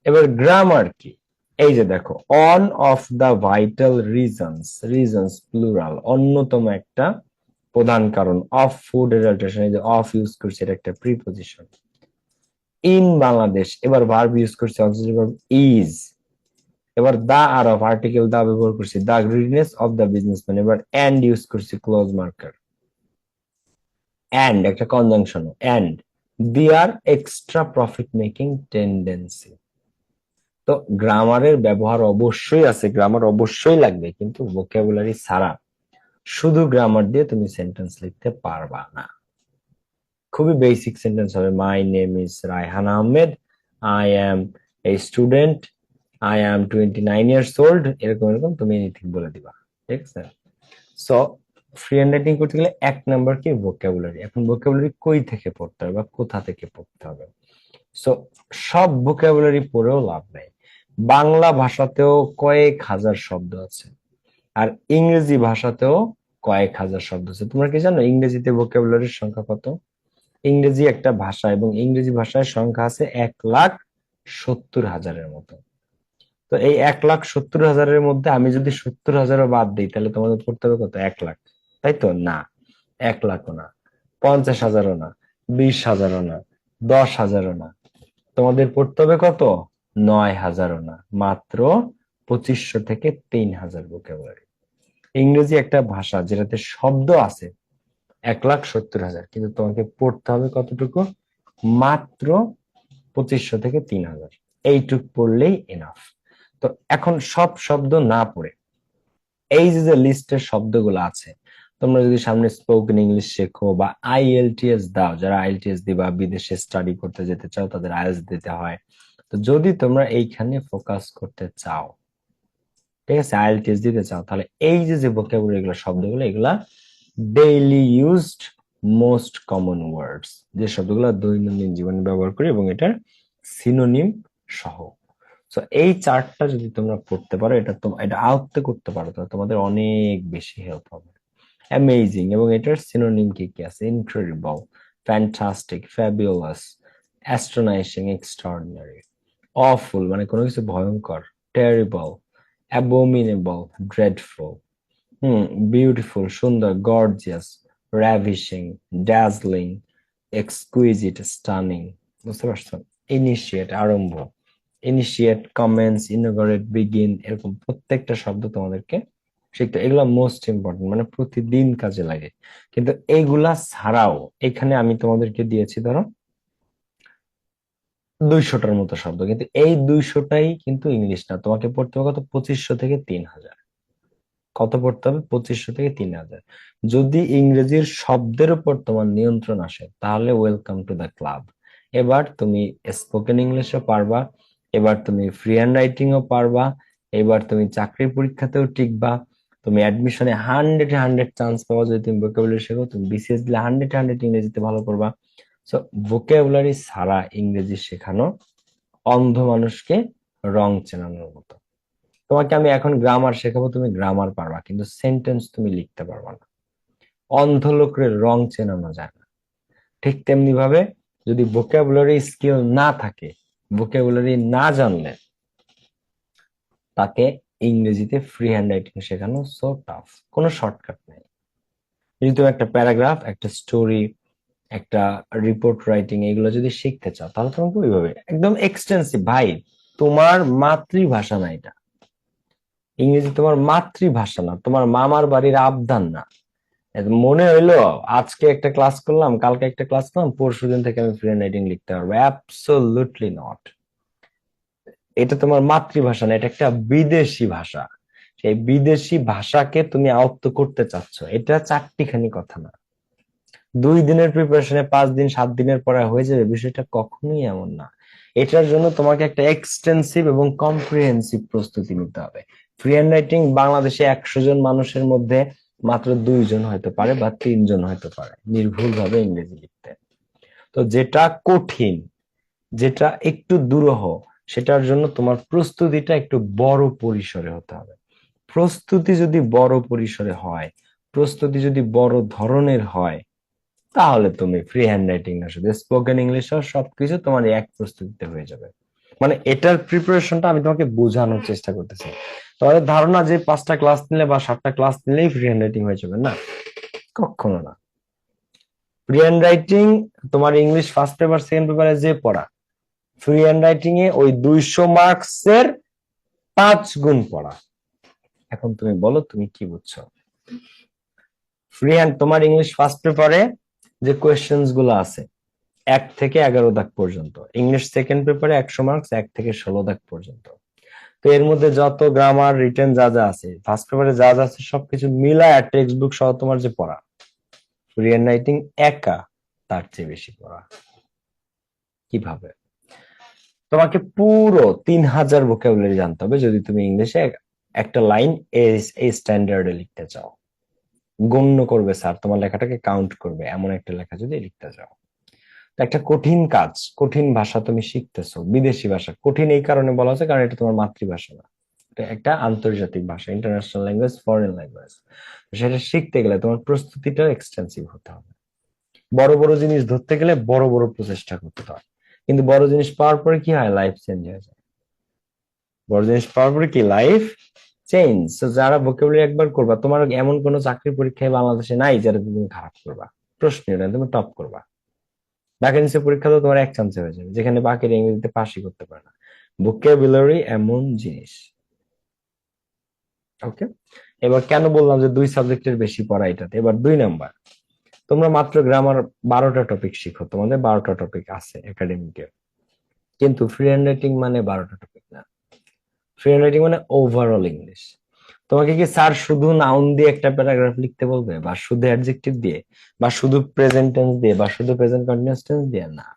এবার গ্রামার কি? এই যে দেখো, one of the vital reasons, reasons plural, অন্যতম একটা প্রধান কারণ অফ ফুড অ্যাডাল্টারেশন, এই যে অফ ইউজ করছে, এটা একটা প্রিপজিশন। ইন বাংলাদেশ, এবার ভার্ব ইউজ করছে অক্সিলারি ভার্ব ইজ, এবার দা আর অফ আর্টিকেল দা ব্যবহার করছি, the greediness of the businessman, এবার এন্ড ইউজ করছি ক্লোজ মার্কার, এন্ড একটা conjunction, and their extra profit making tendency. তো গ্রামারের ব্যবহার অবশ্যই আছে, গ্রামার অবশ্যই লাগবে, কিন্তু ভোকাবুলারি ছাড়া শুধু গ্রামার দিয়ে তুমি সেন্টেন্স লিখতে পারবা না। খুবই বেসিক সেন্টেন্স হবে, my name is Raihan Ahmed, I am a student, I am 29 years old, এরকম এরকম তুমি এনিথিং বলে দিবা, ঠিক আছে। সো ফ্রি হ্যান্ড রাইটিং করতে গেলে এক নাম্বার কি ভোকাবুলারি। এখন ভোকাবুলারি কই থেকে পড়তে হবে বা কোথা থেকে পড়তে হবে? সো সব ভোকাবুলারি পড়েও লাভ নাই। বাংলা ভাষাতেও কয়েক হাজার শব্দ আছে, আর ইংরেজি ভাষাতেও কয়েক হাজার শব্দ আছে। তোমরা কি জানো ইংরেজিতে ভোকাবুলারির সংখ্যা কত? ইংরেজি একটা ভাষা, এবং ইংরেজি ভাষার সংখ্যা আছে 1,70,000-এর মতো। তো এই 1,70,000-এর মধ্যে আমি যদি 70,000-ও বাদ দিই, তাহলে তোমাদের পড়তে হবে কত? 1,00,000, তাই তো? না, 1,00,000-ও না, 50,000-ও না, 20,000-ও না, 10,000-ও না, তোমাদের পড়তে হবে কত? 9,000-ও না, মাত্র 2,500 থেকে 3,000 ভোকাবুলারি। ইংরেজি একটা ভাষা যেটাতে শব্দ আছে 1,70,000, কিন্তু তোমাকে পড়তে হবে কতটুকু? মাত্র 2,500 থেকে 3,000। এইটুক পড়লেই এনাফ। তো এখন সব শব্দ না পড়ে এই যে লিস্টের শব্দগুলো আছে, তোমরা যদি সামনে স্পোকেন ইংলিশ শেখো বা আইএলটিএস দাও, যারা আইএলটিএস দিবা বিদেশে স্টাডি করতে যেতে চাও তাদের আইএলটিএস দিতে হয়, তো যদি তোমরা এইখানে ফোকাস করতে চাও, ঠিক আছে, আইএলটিএস দিতে চাও, তাহলে এই যে ভোকাবুলারি এগুলো শব্দগুলো, এগুলা ডেইলি ইউজড মোস্ট কমন ওয়ার্ডস, যে শব্দগুলো দৈনন্দিন জীবনে ব্যবহার করি এবং এটার সিনোনিম সহ। তো এই চার্টটা যদি তোমরা পড়তে পারো, এটা আয়ত্ত করতে পারো, তাহলে তোমাদের অনেক বেশি হেল্প হবে। অ্যামেজিং এবং এটার সিনোনিম কি কি আছে? Incredible, fantastic, fabulous, অ্যাস্ট্রোনাইজিং, extraordinary. Awful মানে কোনো কিছু ভয়ঙ্কর, টেরিবল, অ্যাবোমিনেবল, ড্রেডফুল। বিউটিফুল সুন্দর, গর্জিয়াস, র্যাভিশিং, ড্যাজলিং, এক্সকুইজিট, স্টানিং। বুঝতে পারছো? ইনিশিয়েট আরম্ভ, ইনিশিয়েট, কমেন্স, ইনোগ্রেট, বিগিন, এরকম প্রত্যেকটা শব্দ তোমাদেরকে শিখতে, এগুলা মোস্ট ইম্পর্টেন্ট, মানে প্রতিদিন কাজে লাগে। কিন্তু এইগুলা ছাড়াও এখানে আমি তোমাদেরকে দিয়েছি ধরো 200টার মতো শব্দ, কিন্তু এই 200টাই কিন্তু ইংলিশ না, তোমাকে পড়তে হবে কত? 2,500 থেকে 3,000। কত পড়তে হবে? 2,500 থেকে 3,000। যদি ইংরেজির শব্দের উপর তোমার নিয়ন্ত্রণ আসে, তাহলে ওয়েলকাম টু দ্য ক্লাব। এবার তুমি স্পোকেন ইংলিশও পারবা, এবার তুমি ফ্রি হ্যান্ড রাইটিংও পারবা, এবার তুমি চাকরির পরীক্ষাতেও টিকবা, তুমি অ্যাডমিশনে 100-100 চান্স পাওয়া, যদি তুমি ভোকাবুলারি শেখো। তুমি বিসিএস দিলে 100-100 ইংরেজিতে ভালো করবা। সো ভোকাবুলারি ছাড়া ইংরেজি শেখানো অন্ধ মানুষকে রং চেনানোর মতো। তোমাকে আমি এখন গ্রামার শেখাবো, তুমি গ্রামার পারবা, কিন্তু সেন্টেন্স তুমি লিখতে পারবা না। অন্ধ লোকের রং চেনানো যায় না। ঠিক তেমনি ভাবে যদি ভোকাবুলারি স্কিল না থাকে, ভোকাবুলারি না জানলে, তাকে ইংরেজিতে ফ্রি হ্যান্ড রাইটিং শেখানো সো টাফ, কোনো শর্টকাট নেই। যদি তুমি একটা প্যারাগ্রাফ, একটা স্টোরি, একটা রিপোর্ট রাইটিং এগুলো যদি শিখতে চাও, তাহলে তোমাকে ওইভাবে একদম এক্সটেন্সিভ। ভাই, তোমার মাতৃভাষা না এটা, ইংরেজি তোমার মাতৃভাষা না, তোমার মামার বাড়ির আবদান না। মনে হইলো আজকে একটা ক্লাস করলাম, কালকে একটা ক্লাস করলাম, পরশুদিন থেকে আমি ফ্রি হ্যান্ড রাইটিং লিখতে পারবো? Absolutely not. এটা তোমার মাতৃভাষা না, এটা একটা বিদেশি ভাষা। সেই বিদেশি ভাষাকে তুমি আয়ত্ত করতে চাচ্ছ, এটা চারটিখানি কথা না। 2 দিনের প্রিপারেশনে 5 দিন 7 দিনের পড়া হয়ে যাবে, বিষয়টা কখনোই এমন না। এটার জন্য তোমাকে একটা এক্সটেন্সিভ এবং কম্প্রিহেন্সিভ প্রস্তুতি নিতে হবে। ফ্রি হ্যান্ড রাইটিং বাংলাদেশে 100 জন মানুষের মধ্যে মাত্র 2 জন হয়তো পারে বা 3 জন হয়তো পারে নির্ভুল ভাবে ইংরেজি লিখতে। তো যেটা কঠিন, যেটা একটু দুরূহ, সেটার জন্য তোমার প্রস্তুতিটা একটু বড় পরিসরে হতে হবে। প্রস্তুতি যদি বড় পরিসরে হয়, প্রস্তুতি যদি বড় ধরনের হয়, তাহলে তুমি ফ্রি হ্যান্ড রাইটিং না, শুধু স্পোকেন ইংলিশ সবকিছু তোমার এক প্রস্তুতিতে হয়ে যাবে। মানে এটার প্রিপারেশনটা আমি তোমাকে বোঝানোর চেষ্টা করতেছি। তোমাদের ধারণা যে 5টা ক্লাস নিলে বা 7টা ক্লাস নিলেই ফ্রি হ্যান্ড রাইটিং হয়ে যাবে, না, কখনো না। ফ্রি হ্যান্ড রাইটিং তোমার ইংলিশ ফার্স্ট পেপার সেকেন্ড পেপারে যে পড়া, ফ্রি হ্যান্ড রাইটিং এ ওই 200 মার্কস এর 5 গুণ পড়া। এখন তুমি বলো তুমি কি বুঝছো। ফ্রি হ্যান্ড, তোমার ইংলিশ ফার্স্ট পেপারে যে কোয়েশ্চেন্স গুলো আছে 1 থেকে 11 দাগ পর্যন্ত, ইংলিশ সেকেন্ড পেপারে 100 মার্কস 1 থেকে 16 দাগ পর্যন্ত। তো এর মধ্যে যত গ্রামার রিটেন যা যা আছে, ফার্স্ট পেপারে যা যা আছে সবকিছু মিলায় টেক্সট বুক সহ তোমার যে পড়া, ফ্রি হ্যান্ড রাইটিং একা তার চেয়ে বেশি পড়া। কিভাবে? তোমাকে পুরো 3000 ভোকাবুলারি জানতে হবে যদি তুমি ইংলিশে একটা লাইন এই স্ট্যান্ডার্ডে লিখতে চাও। গণ্য করবে স্যার, তোমার লেখাটাকে কাউন্ট করবে এমন একটা লেখা যদি লিখতে চাও। একটা কঠিন কাজ, কঠিন ভাষা তুমি শিখতেছো, বিদেশি ভাষা। কঠিন এই কারণে বলা হচ্ছে কারণ এটা তোমার মাতৃভাষা না, এটা একটা আন্তর্জাতিক ভাষা, ইন্টারন্যাশনাল ল্যাঙ্গুয়েজ, ফরেন ল্যাঙ্গুয়েজ। সেটা শিখতে গেলে তোমার প্রস্তুতিটা এক্সটেন্সিভ হতে হবে। বড় বড় জিনিস ধরতে গেলে বড় বড় প্রচেষ্টা করতে হয়, কিন্তু বড় জিনিস পাওয়ার পরে কি হয়, লাইফ চেঞ্জ হয়ে যায়। বড় জিনিস পাওয়ার পরে কি, লাইফ চেঞ্জ। যারা ভোকাবুলারি একবার করবা, তোমার এমন কোনো চাকরির পরীক্ষায় বাংলাদেশে নাই যারা তুমি খারাপ করবা, প্রশ্নই না, তুমি টপ করবা। ভ্যাকেন্সি পরীক্ষা তো তোমার এক চান্সে হয়ে যাবে, যেখানে বাকিরা ইংরেজিতে পাশই করতে পারে না। ভোকাবুলারি এমন জিনিস। ওকে, এবার কেন বললাম যে 2 সাবজেক্টের বেশি পড়া এটাতে। এবার 2 নাম্বার, তোমরা মাত্র গ্রামার 12টা টপিক শিখো, তোমাদের 12টা টপিক আছে একাডেমিকে, কিন্তু ফ্রি হ্যান্ড রাইটিং মানে 12টা টপিক না। ফ্রি হ্যান্ড রাইটিং মানে ওভারঅল ইংলিশ। তোমাকে কি স্যার শুধু নাউন দিয়ে একটা প্যারাগ্রাফ লিখতে বলবে, বা শুধু অ্যাডজেক্টিভ দিয়ে, বা শুধু প্রেজেন্ট টেন্স দিয়ে, বা শুধু প্রেজেন্ট কন্টিনিউয়াস টেন্স দিয়ে? না।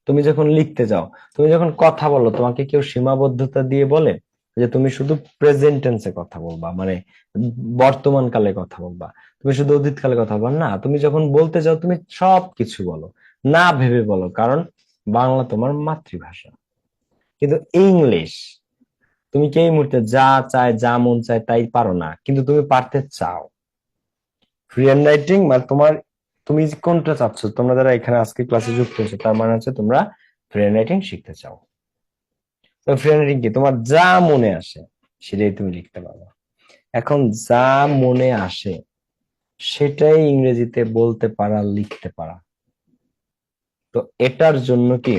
তুমি যখন লিখতে যাও, তুমি যখন কথা বলো, তোমাকে কেউ সীমাবদ্ধতা দিয়ে বলে যে তুমি শুধু প্রেজেন্ট টেন্সে কথা বলবা, মানে বর্তমান কালে কথা বলবা, তুমি শুধু অতীত কালে কথা বলবা? না, তুমি যখন বলতে যাও তুমি সব কিছু বলো, না ভেবে বলো, কারণ বাংলা তোমার মাতৃভাষা। কিন্তু ইংলিশ তুমি কি এই মুহূর্তে যা চায়, যা মন চায় তাই পারো না, কিন্তু তুমি পারতে চাও। ফ্রি হ্যান্ড রাইটিং মানে তোমার, তুমি কোনটা চাচ্ছ? তোমরা যারা এখানে আজকে ক্লাসে যুক্ত হয়েছে তার মানে হচ্ছে তোমরা ফ্রি হ্যান্ড রাইটিং শিখতে চাও। তো ফ্রি হ্যান্ড রাইটিং কি, তোমার যা মনে আসে সেটাই তুমি লিখতে পারো। এখন যা মনে আসে সেটাই ইংরেজিতে বলতে পারা, লিখতে পারা। তো এটার জন্য কি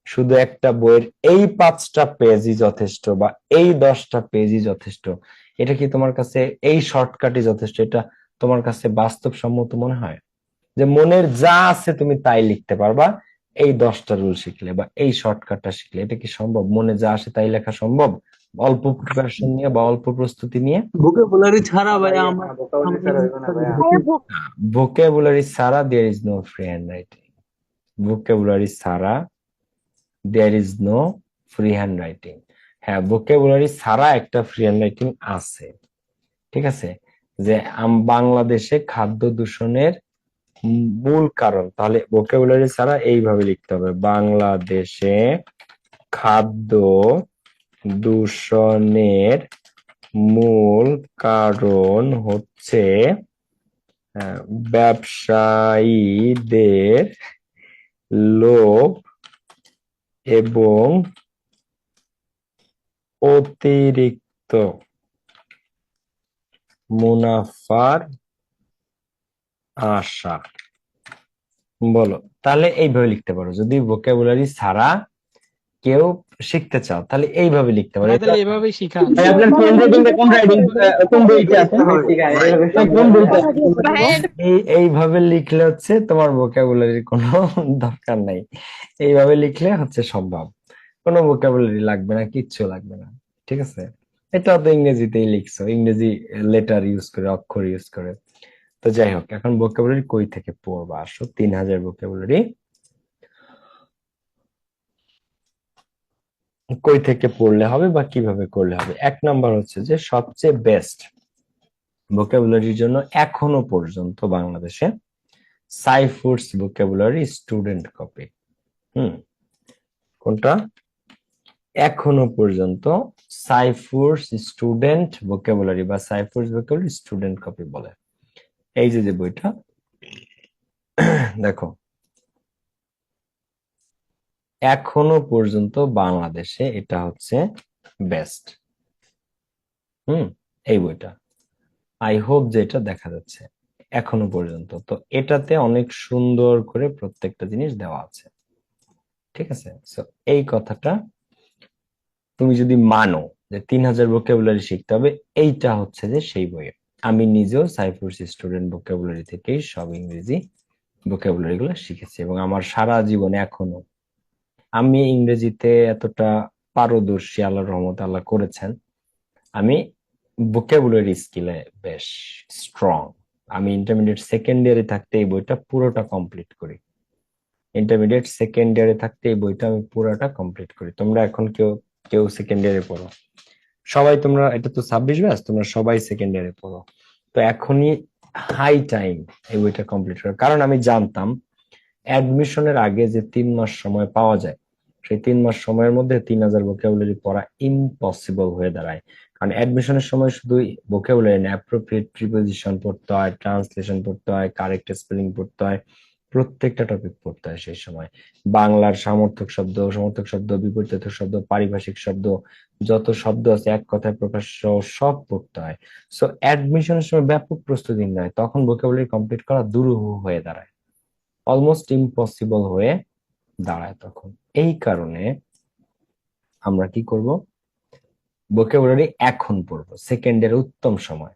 শুধু একটা বইয়ের এই 5টা পেজই যথেষ্ট, বা এই 10টা পেজই যথেষ্ট? এটা কি তোমার কাছে এই শর্টকাটই যথেষ্ট? এটা তোমার কাছে বাস্তবসম্মত মনে হয় যে মনের যা আছে তুমি তাই লিখতে পারবা এই 10টা রুল শিখলে বা এই শর্টকাটটা শিখলে? এটা কি সম্ভব? মনে যা আসে তাই লেখা সম্ভব অল্প প্রিপারেশন নিয়ে বা অল্প প্রস্তুতি নিয়ে? ভোকাবুলারি ছাড়া ভাই আমার ভোকাবুলারি ছাড়া there is no free hand writing. Vocabulary ছাড়া there is no free hand writing. হ্যাঁ, ভোকাবুলারি ছাড়া একটা ফ্রি হ্যান্ড রাইটিং আছে, ঠিক আছে, যে বাংলাদেশে খাদ্য দূষণের মূল কারণ। তাহলে ভোকাবুলারি ছাড়া এইভাবে লিখতে হবে, বাংলাদেশে খাদ্য দূষণের মূল কারণ হচ্ছে ব্যবসায়ীদের লোভ এবং অতিরিক্ত মুনাফার আশা। বলো, তাহলে এইভাবে লিখতে পারো। যদি ভোকাবুলারি ছাড়া কেউ শিখতে চাও তাহলে এইভাবে লিখতে পারো। তাহলে এভাবেই শিখান। ভাই, আপনার ফ্রেন্ড রাইটিংটা কোন রাইটিং, কোন বইতে আছে? কোন বইতে? এইভাবে লিখলে হচ্ছে তোমার ভোকাবুলারির কোনো দরকার নাই। এইভাবে লিখলে হচ্ছে সম্ভব, কোনো ভোকাবুলারি লাগবে না, কিচ্ছু লাগবে না, ঠিক আছে। এটাও তো ইংরেজিতেই লিখছো, ইংরেজি লেটার ইউজ করে, অক্ষর ইউজ করে। তো যাই হোক, এখন ভোকাবুলারি কই থেকে পড়বা? আসো, 3000 ভোকাবুলারি কই থেকে পড়লে হবে বা কিভাবে করলে হবে? 1 নাম্বার হচ্ছে যে সবচেয়ে বেস্ট ভোকাবুলারির জন্য এখনো পর্যন্ত বাংলাদেশে সাইফুডস ভোকাবুলারি স্টুডেন্ট কপি। কোনটা? এখনো পর্যন্ত সাইফুডস স্টুডেন্ট ভোকাবুলারি বা সাইফুডস ভোকাবুলারি স্টুডেন্ট কপি বলে। এই যে বইটা দেখো, এখনো পর্যন্ত বাংলাদেশে এটা হচ্ছে বেস্ট। এই বইটা আই হোপ যে এটা দেখা যাচ্ছে এখনো পর্যন্ত। তো এটাতে অনেক সুন্দর করে প্রত্যেকটা জিনিস দেওয়া আছে, ঠিক আছে। এই কথাটা তুমি যদি মানো যে 3000 ভোকাবুলারি শিখতে হবে, এইটা হচ্ছে যে সেই বই। আমি নিজেও সাইফুরস স্টুডেন্ট ভোকাবুলারি থেকেই সব ইংরেজি ভোকাবুলারি গুলো শিখেছি, এবং আমার সারা জীবনে এখনো আমি ইংরেজিতে এতটা পারদর্শী, আল্লাহর রহমতে আল্লাহ করেছেন, আমি ভোকাবুলারি স্কিলে বেশ স্ট্রং। আমি ইন্টারমিডিয়েট সেকেন্ড ইয়ারে থাকতে এই বইটা পুরোটা কমপ্লিট করি। ইন্টারমিডিয়েট সেকেন্ড ইয়ারে থাকতে এই বইটা আমি পুরোটা কমপ্লিট করি। তোমরা এখন কেউ কেউ সেকেন্ড ইয়ারে পড়ো, সবাই তোমরা, এটা তো 26 ব্যাচ, তোমরা সবাই সেকেন্ড ইয়ারে পড়ো। তো এখনই হাই টাইম এই বইটা কমপ্লিট করার, কারণ আমি জানতাম অ্যাডমিশনের আগে যে 3 মাস সময় পাওয়া যায়, সেই 3 মাস সময়ের মধ্যে 3000 ভোকাবুলারি পড়া ইম্পসিবল হয়ে দাঁড়ায়। কারণ অ্যাডমিশনের সময় শুধু ভোকাবুলারি না, অ্যাপ্রোপ্রিয়েট প্রিপোজিশন পড়তে হয়, ট্রান্সলেশন পড়তে হয়, কারেক্ট স্পেলিং পড়তে হয়, প্রত্যেকটা টপিক পড়তে হয় সেই সময়। বাংলার সমার্থক শব্দ, সমর্থক শব্দ, বিপরীতার্থক শব্দ, পারিভাষিক শব্দ, যত শব্দ আছে এক কথায় প্রকাশ্য, সব পড়তে হয়। সো অ্যাডমিশনের সময় ব্যাপক প্রস্তুতি নেয়, তখন ভোকাবুলারি কমপ্লিট করা দুরূহ হয়ে দাঁড়ায়, অলমোস্ট ইম্পসিবল হয়ে দাঁড়ায় তখন। এই কারণে আমরা কি করব, ভোকাবুলারি এখন পড়বো, সেকেন্ডের উত্তম সময়।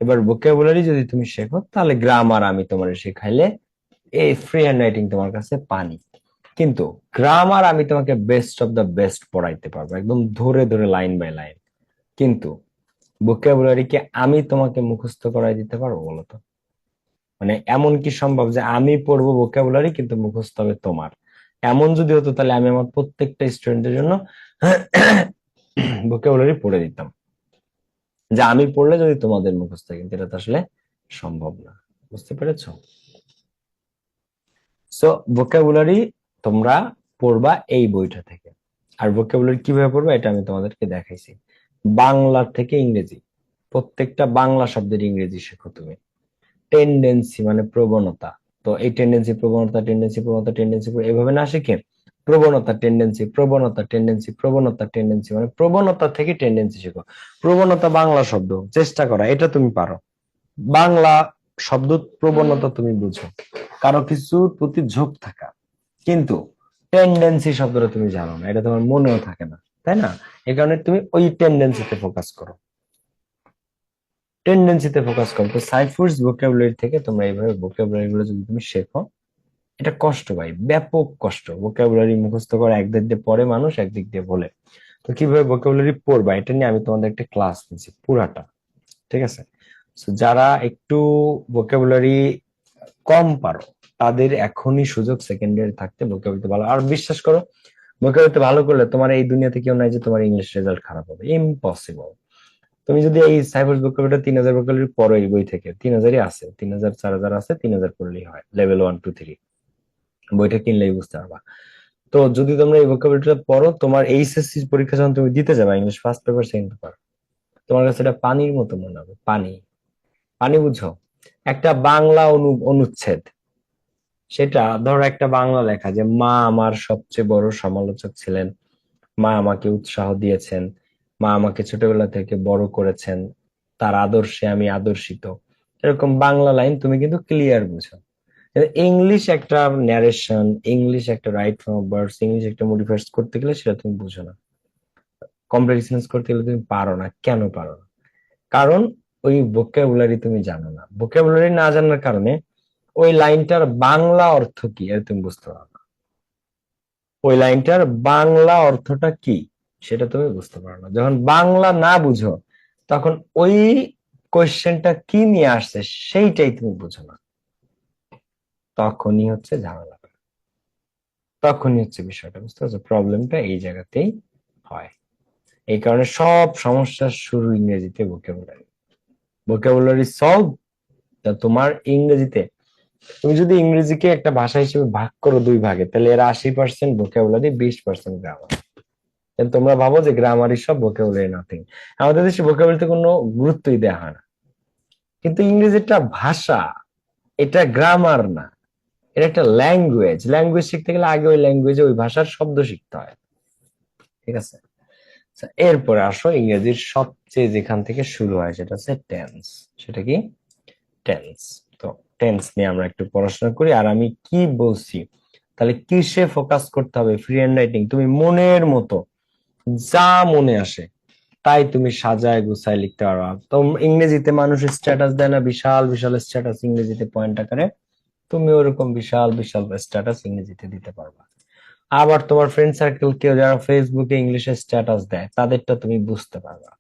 এবার ভোকাবুলারি যদি তুমি শেখো, তাহলে গ্রামার আমি তোমার শেখাইলে এই ফ্রি হ্যান্ড রাইটিং তোমার কাছে পানি। কিন্তু গ্রামার আমি তোমাকে বেস্ট অফ দ্য বেস্ট পড়াইতে পারবো, একদম ধরে ধরে লাইন বাই লাইন। কিন্তু ভোকাবুলারিকে আমি তোমাকে মুখস্থ করাই দিতে পারবো বলো তো? মানে এমন কি সম্ভব যে আমি পড়বো ভোকাবুলারি কিন্তু মুখস্থ হবে তোমার? এমন যদি হতো তাহলে আমি আমার প্রত্যেকটা স্টুডেন্টের জন্য ভোকাবুলারি পড়ে দিতাম, যে আমি পড়লে যদি তোমাদের মুখস্থ হয়, কিন্তু এটা তো আসলে সম্ভব না। বুঝতে পেরেছো? সো ভোকাবুলারি তোমরা পড়বা এই বইটা থেকে। আর ভোকাবুলারি কিভাবে পড়বা এটা আমি তোমাদেরকে দেখাইছি। বাংলা থেকে ইংরেজি, প্রত্যেকটা বাংলা শব্দের ইংরেজি শেখো তুমি। টেন্ডেন্সি মানে প্রবণতা, তো এই টেন্ডেন্সি প্রবণতা টেন্ডেন্সি প্রবণতা টেন্ডেন্সি এভাবে না শিখে প্রবণতা টেন্ডেন্সি প্রবণতা টেন্ডেন্সি প্রবণতা টেন্ডেন্সি, মানে প্রবণতা থেকে টেন্ডেন্সি শেখো। প্রবণতা বাংলা শব্দ, চেষ্টা করা এটা তুমি পারো, বাংলা শব্দ প্রবণতা তুমি বুঝো, কারো কিছুর প্রতি ঝোঁক থাকা। কিন্তু টেন্ডেন্সি শব্দটা তুমি জানো না, এটা তোমার মনেও থাকে না, তাই না? এই কারণে তুমি ওই টেন্ডেন্সিতে ফোকাস করো, টেন্ডেন্সিতে ফোকাস করো। তো সাইফুরস ভোকাবুলারি থেকে তোমরা এইভাবে ভোকাবুলারি গুলো যদি তুমি শেখো, এটা কষ্ট ভাই, ব্যাপক কষ্ট। ভোকাবুলারি মুখস্থ করে একদিক দিয়ে পড়ে মানুষ, একদিক দিয়ে বলে। তো কিভাবে ভোকাবুলারি পড়বা এটা নিয়ে আমি তোমাদের একটা ক্লাস নিচ্ছি পুরাটা, ঠিক আছে? So, যারা একটু ভোকাবুলারি কম পারো তাদের এখনই সুযোগ সেকেন্ড ইয়ারে থাকতে ভোকাবুলারিতে ভালো। আর বিশ্বাস করো, ভোকাবুলারিতে ভালো করলে তোমার এই দুনিয়াতে কেউ নাই যে তোমার ইংলিশ রেজাল্ট খারাপ হবে, ইম্পসিবল। তুমি যদি এই সাইফার্স ভোকাবুলারিটা 3000 ভোকাবুলারি পড়ো এই বই থেকে, 3000ই আছে, 3000 4000 আছে, 3000 পড়লেই হয়, লেভেল 1 2 3 বইটা কিনলেই বুঝতে পারবা। তো যদি তোমরা এই ভোকাবুলারিটা পড়ো, তোমার এইচএসসি পরীক্ষা যখন তুমি দিতে যাবে, English first paper second paper, তোমার কাছে এটা পানির মতো মনে হবে। পানি, পানি বুঝো? একটা বাংলা অনুচ্ছেদ, সেটা ধরো একটা বাংলা লেখা যে মা আমার সবচেয়ে বড় সমালোচক ছিলেন, মা আমাকে উৎসাহ দিয়েছেন, মা আমাকে ছোটবেলা থেকে বড় করেছেন, তার আদর্শে আমি আদর্শিত, এরকম বাংলা লাইন তুমি কিন্তু ক্লিয়ার বুঝো। ইংলিশ একটা ন্যারেশন, ইংলিশ একটা right form of verbs, English একটা মডিফায়ার্স করতে গেলে সেটা তুমি বুঝো না, কমপ্লেক্স সেন্স করতে গেলে তুমি পারো না। কেন পারো না? কারণ ওই ভোকাবুলারি তুমি জানো না। ভোকাবুলারি না জানার কারণে ওই লাইনটার বাংলা অর্থ কি এটা তুমি বুঝতে পারো না, ওই লাইনটার বাংলা অর্থটা কি সেটা তুমি বুঝতে পারো না। যখন বাংলা না বুঝো, তখন ওই কোয়েশ্চেনটা কি নিয়ে আসছে সেইটাই তুমি বুঝো না, তখনই হচ্ছে ঝামেলা, তখনই হচ্ছে বিষয়টা। বুঝতে পারছো? প্রবলেমটা এই জায়গাতেই হয়। এই কারণে সব সমস্যার শুরু ইংরেজিতে, ভোকাবুলারি। ভোকাবুলারি সলভ তোমার ইংরেজিতে। তুমি যদি ইংরেজিকে একটা ভাষা হিসেবে ভাগ করো 2 ভাগে, তাহলে এর 80% ভোকাবুলারি, 20% গ্রামার। তোমরা ভাবো যে গ্রামারই সব, ভোকাবুলারি নাথিং। আমাদের দেশে ভোকাবুলারিতে কোনো গুরুত্বই দেওয়া হয় না। কিন্তু ইংরেজি একটা ভাষা, এটা গ্রামার না, এটা একটা ল্যাঙ্গুয়েজ। ল্যাঙ্গুয়েজ শিখতে গেলে আগে ওই ল্যাঙ্গুয়েজে ওই ভাষার শব্দ শিখতে হয়, ঠিক আছে? আচ্ছা, এরপরে আসো ইংরেজির সবচেয়ে যেখান থেকে শুরু হয় সেটা হচ্ছে টেন্স। সেটা কি? টেন্স। তো টেন্স নিয়ে আমরা একটু পড়াশোনা করি। আর আমি কি বলছি, তাহলে কিসে ফোকাস করতে হবে? ফ্রি হ্যান্ড রাইটিং, তুমি মনের মতো যা মনে আসে তাই তুমি সাজায় গুছায় লিখতে পারবা। তো ইংরেজিতে মানুষ স্ট্যাটাস দেয় না, বিশাল বিশাল স্ট্যাটাস ইংরেজিতে পয়েন্ট আকারে, তুমি ওরকম বিশাল বিশাল স্ট্যাটাস ইংরেজিতে দিতে পারবা। আবার তোমার ফ্রেন্ড সার্কেল কেউ যারা ফেসবুকে ইংলিশে স্ট্যাটাস দেয় তাদেরটা তুমি বুঝতে পারবা।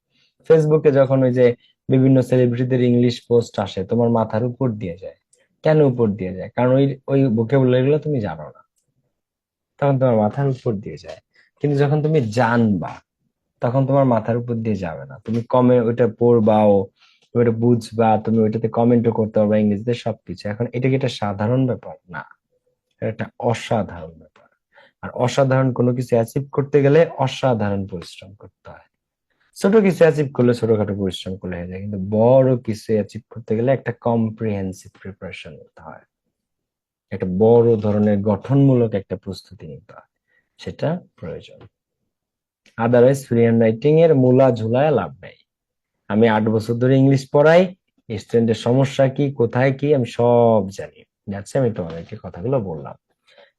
ফেসবুকে যখন ওই যে বিভিন্ন সেলিব্রিটিদের ইংলিশ পোস্ট আসে তোমার মাথার উপর দিয়ে যায়। কেন উপর দিয়ে যায়? কারণ ওই ওই ভোকাবুলারি গুলো তুমি জানো না, তখন তোমার মাথার উপর দিয়ে যায়। কিন্তু যখন তুমি জানবা তখন তোমার মাথার উপর দিয়ে যাবে না, তুমি ওইটা পড়বাও, ওইটা বুঝবা, তুমি ওইটাতে কমেন্টও করতে পারবা ইংরেজিতে, সবকিছু। এখন এটা কি একটা সাধারণ ব্যাপার? না, এটা একটা অসাধারণ ব্যাপার। আর অসাধারণ কোনো কিছু অ্যাচিভ করতে গেলে অসাধারণ পরিশ্রম করতে হয়। ছোট কিছু অ্যাচিভ করলে ছোটখাটো পরিশ্রম করলে হয়ে যায়, কিন্তু বড় কিছু অ্যাচিভ করতে গেলে একটা কম্প্রিহেন্সিভ প্রিপারেশন নিতে হয়, একটা বড় ধরনের গঠনমূলক একটা প্রস্তুতি নিতে হয়, সেটা প্রয়োজন। আদারওয়াইজ ফ্রি হ্যান্ড রাইটিং এর মূলা ঝুলায় লাভ নেই। আমি 8 বছর ধরে ইংলিশ পড়াই, স্টুডেন্টের সমস্যা কি কোথায় কি আমি সব জানি, যাচ্ছে আমি তোমাদেরকে কথাগুলো বললাম।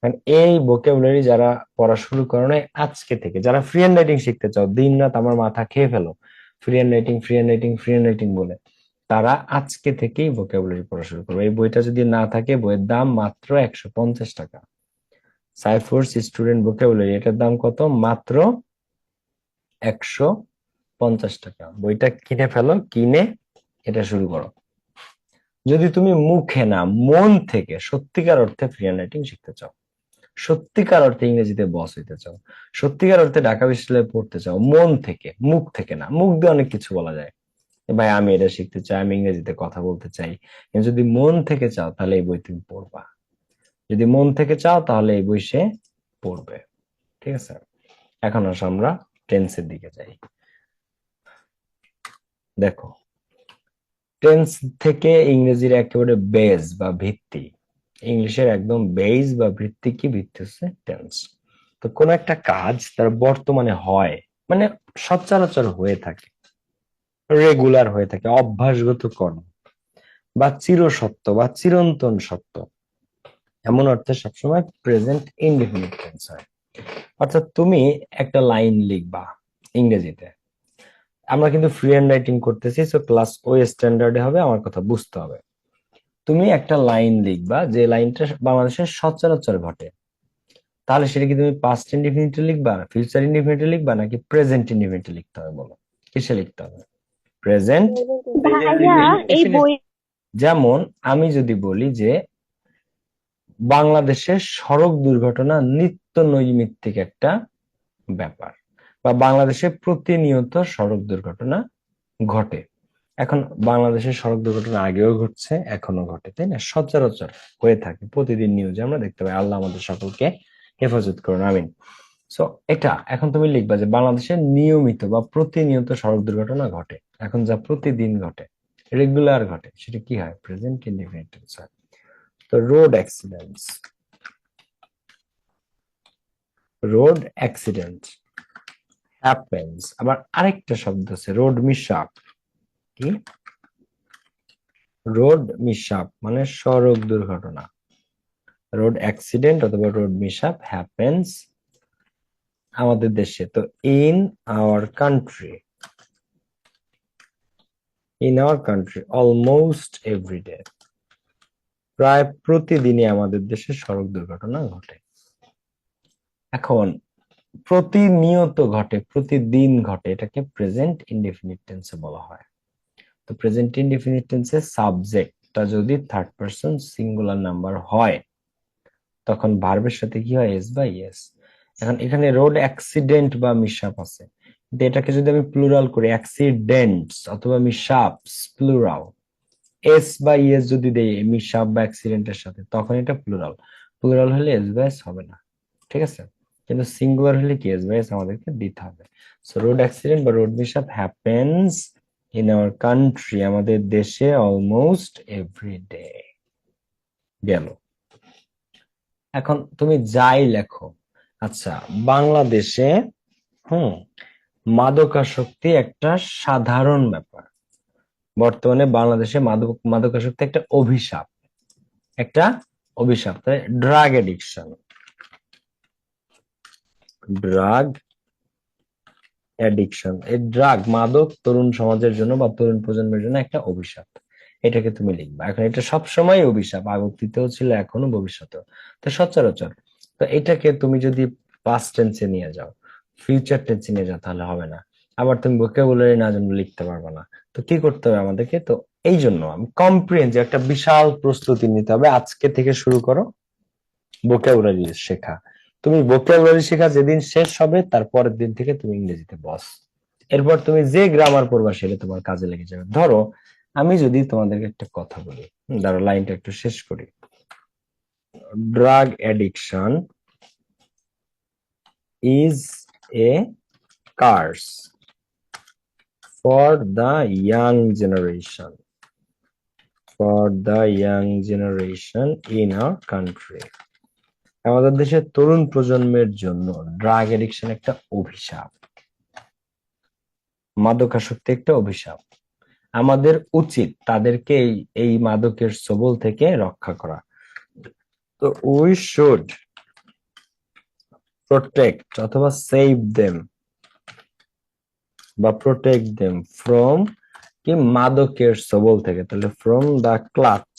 কারণ এই ভোকাবুলারি যারা পড়া শুরু করো না আজকে থেকে, যারা ফ্রি হ্যান্ড রাইটিং শিখতে চাও, দিন রাত আমার মাথা খেয়ে ফেলো free hand writing free hand writing free hand writing বলে, তারা আজকে থেকেই ভোকাবুলারি পড়া শুরু করবে। এই বইটা যদি না থাকে, বইয়ের দাম মাত্র 150 টাকা। সাইফোর্স স্টুডেন্ট ভোকাবুলারি, এটার দাম কত? মাত্র 150 টাকা। বইটা কিনে ফেলো, কিনে এটা শুরু করো। যদি তুমি মুখে না মন থেকে সত্যিকার অর্থে ফ্রি হ্যান্ড রাইটিং শিখতে চাও, সত্যিকার অর্থে ইংরেজিতে বস হইতে চাও, সত্যিকার অর্থে ঢাকা বিশ্ববিদ্যালয়ে পড়তে চাও, মন থেকে, মুখ থেকে না। মুখ দিয়ে অনেক কিছু বলা যায়, ভাই আমি এটা শিখতে চাই, আমি ইংরেজিতে কথা বলতে চাই। কিন্তু যদি মন থেকে চাও তাহলে এই বই তুমি পড়বা, যদি মন থেকে চাও তাহলে এই বই সে পড়বে। ঠিক আছে, এখন আসো আমরা টেন্সের দিকে যাই। দেখো, টেন্স থেকে ইংরেজির একেবারে বেস বা ভিত্তি, ইংলিশের একদম বেস বা ভিত্তি কি? ভিত্তি হচ্ছে টেন্স। তো কোন একটা কাজ তার বর্তমানে হয়, মানে সচরাচর হয়ে থাকে, রেগুলার হয়ে থাকে, অভ্যাসগত কর্ম বা চিরসত্য বা চিরন্তন সত্য, এমন অর্থে সবসময় প্রেজেন্ট ইনডেফিনিট টেন্স হয়। অর্থাৎ তুমি একটা লাইন লিখবা ইংরেজিতে, আমরা কিন্তু ফ্রি হ্যান্ড রাইটিং করতেছি, সো ক্লাস ওই স্ট্যান্ডার্ডে হবে, আমার কথা বুঝতে হবে। তুমি একটা লাইন লিখবা যে লাইনটা বাংলাদেশের সচরাচর ঘটে, তাহলে সেটা কি তুমি পাস্ট ইনডিফিনিটে লিখবা, ফিউচার ইনডিফিনিটে লিখবা, নাকি প্রেজেন্ট ইনডিফিনিটে লিখতে হবে? বলো, কিসে লিখতে হবে? প্রেজেন্ট। ভাইয়া এই বই যেমন আমি যদি বলি যে বাংলাদেশের সড়ক দুর্ঘটনা নিত্য নৈমিত্তিক একটা ব্যাপার, বা বাংলাদেশে প্রতিনিয়ত সড়ক দুর্ঘটনা ঘটে। এখন বাংলাদেশের সড়ক দুর্ঘটনা আগেও ঘটছে, এখনো ঘটে, তাই না? সচরাচর হয়ে থাকে, প্রতিদিন নিউজে আমরা দেখতে পাই। আল্লাহ আমাদের সকলকে হেফাজত করুন, আমিন। সো এটা এখন তুমি লিখবা যে বাংলাদেশে নিয়মিত বা প্রতিনিয়ত সড়ক দুর্ঘটনা ঘটে। এখন যা প্রতিদিন ঘটে, রেগুলার ঘটে, সেটা কি হয়? প্রেজেন্ট ইনডিফিনিট টেন্স হয়। তো road accidents, road accident happens. আবার আরেকটা শব্দ আছে রোড মিসআপ। কি? রোড মিসআপ মানে সড়ক দুর্ঘটনা। রোড অ্যাক্সিডেন্ট অথবা রোড মিসআপ হ্যাপেন্স আমাদের দেশে, তো in our country, in our country almost every day, প্রায় প্রতিদিনই আমাদের দেশে সড়ক দুর্ঘটনা ঘটে। এখন প্রতিনিয়ত ঘটে, প্রতিদিন ঘটে, এটাকে প্রেজেন্ট ইনডেফিনিট টেন্সে বলা হয়। তো প্রেজেন্ট ইনডেফিনিট টেন্সে সাবজেক্টটা যদি থার্ড পারসন সিঙ্গুলার নাম্বার হয় তখন ভার্বের সাথে কি হয়? এস বা ইএস। এখন এখানে রোড অ্যাক্সিডেন্ট বা মিসআপ আছে, কিন্তু এটাকে যদি আমি প্লুরাল করি, অ্যাক্সিডেন্টস অথবা মিসআপস প্লুরাল, এস বা ইএস যদি দেই মিসআপ বা অ্যাক্সিডেন্টের সাথে, তখন এটা প্লুরাল। প্লুরাল হলে এস বা এস হবে না, ঠিক আছে? কিন্তু সিঙ্গুলার হলে কি? এস বা এস আমাদেরকে দিতে হবে। সো রোড অ্যাক্সিডেন্ট বা road mishap happens in our country, আমাদের দেশে অলমোস্ট এভরি ডে। গেল। এখন তুমি যাই লেখো, আচ্ছা বাংলাদেশে মাদকাসক্তি একটা সাধারণ ব্যাপার। বর্তমানে বাংলাদেশে মাদকাসক্তি একটা অভিশাপ, একটা অভিশাপ। তাই ড্রাগ এডিকশন, ড্রাগ অ্যাডিকশন, এই ড্রাগ মাদক তরুণ সমাজের জন্য বা তরুণ প্রজন্মের জন্য একটা অভিশাপ, এটাকে তুমি লিখবা। এখন এটা সবসময় অভিশাপ, অতীতেও ছিল, এখনো ভবিষ্যতেও, তো সচরাচর। তো এটাকে তুমি যদি পাস্ট টেন্সে নিয়ে যাও, ফিউচার টেন্সে নিয়ে যাও, তাহলে হবে না। আবার তুমি ভোকাবুলারি না জন্য লিখতে পারবে না। তো কি করতে হবে আমাদেরকে? তো এই জন্য আমি কম্প্রিহেন্সিভ একটা বিশাল প্রস্তুতি নিতে হবে। আজকে থেকে শুরু করো ভোকাবুলারি শেখা। তুমি ভোকাবুলারি শেখা যেদিন শেষ হবে, তার পরের দিন থেকে তুমি ইংরেজিতে বস। এরপর তুমি যে গ্রামার পড়বা সেটা তোমার কাজে লেগে যাবে। ধরো আমি যদি তোমাদেরকে একটা কথা বলি, ধরো লাইনটা একটু শেষ করি। Drug addiction is a curse for the young generation, for the young generation in our country. আমাদের দেশের তরুণ প্রজন্মের জন্য ড্রাগ এডিকশন একটা অভিশাপ, মাদকাসক্তি একটা অভিশাপ। আমাদের উচিত তাদেরকে এই মাদকের ছোবল থেকে রক্ষা করা। তো উই শুড প্রোটেক্ট অথবা সেভ দেম বা প্রোটেক্ট দেম ফ্রম, কি, মাদকের ছোবল থেকে, তাহলে from the clutch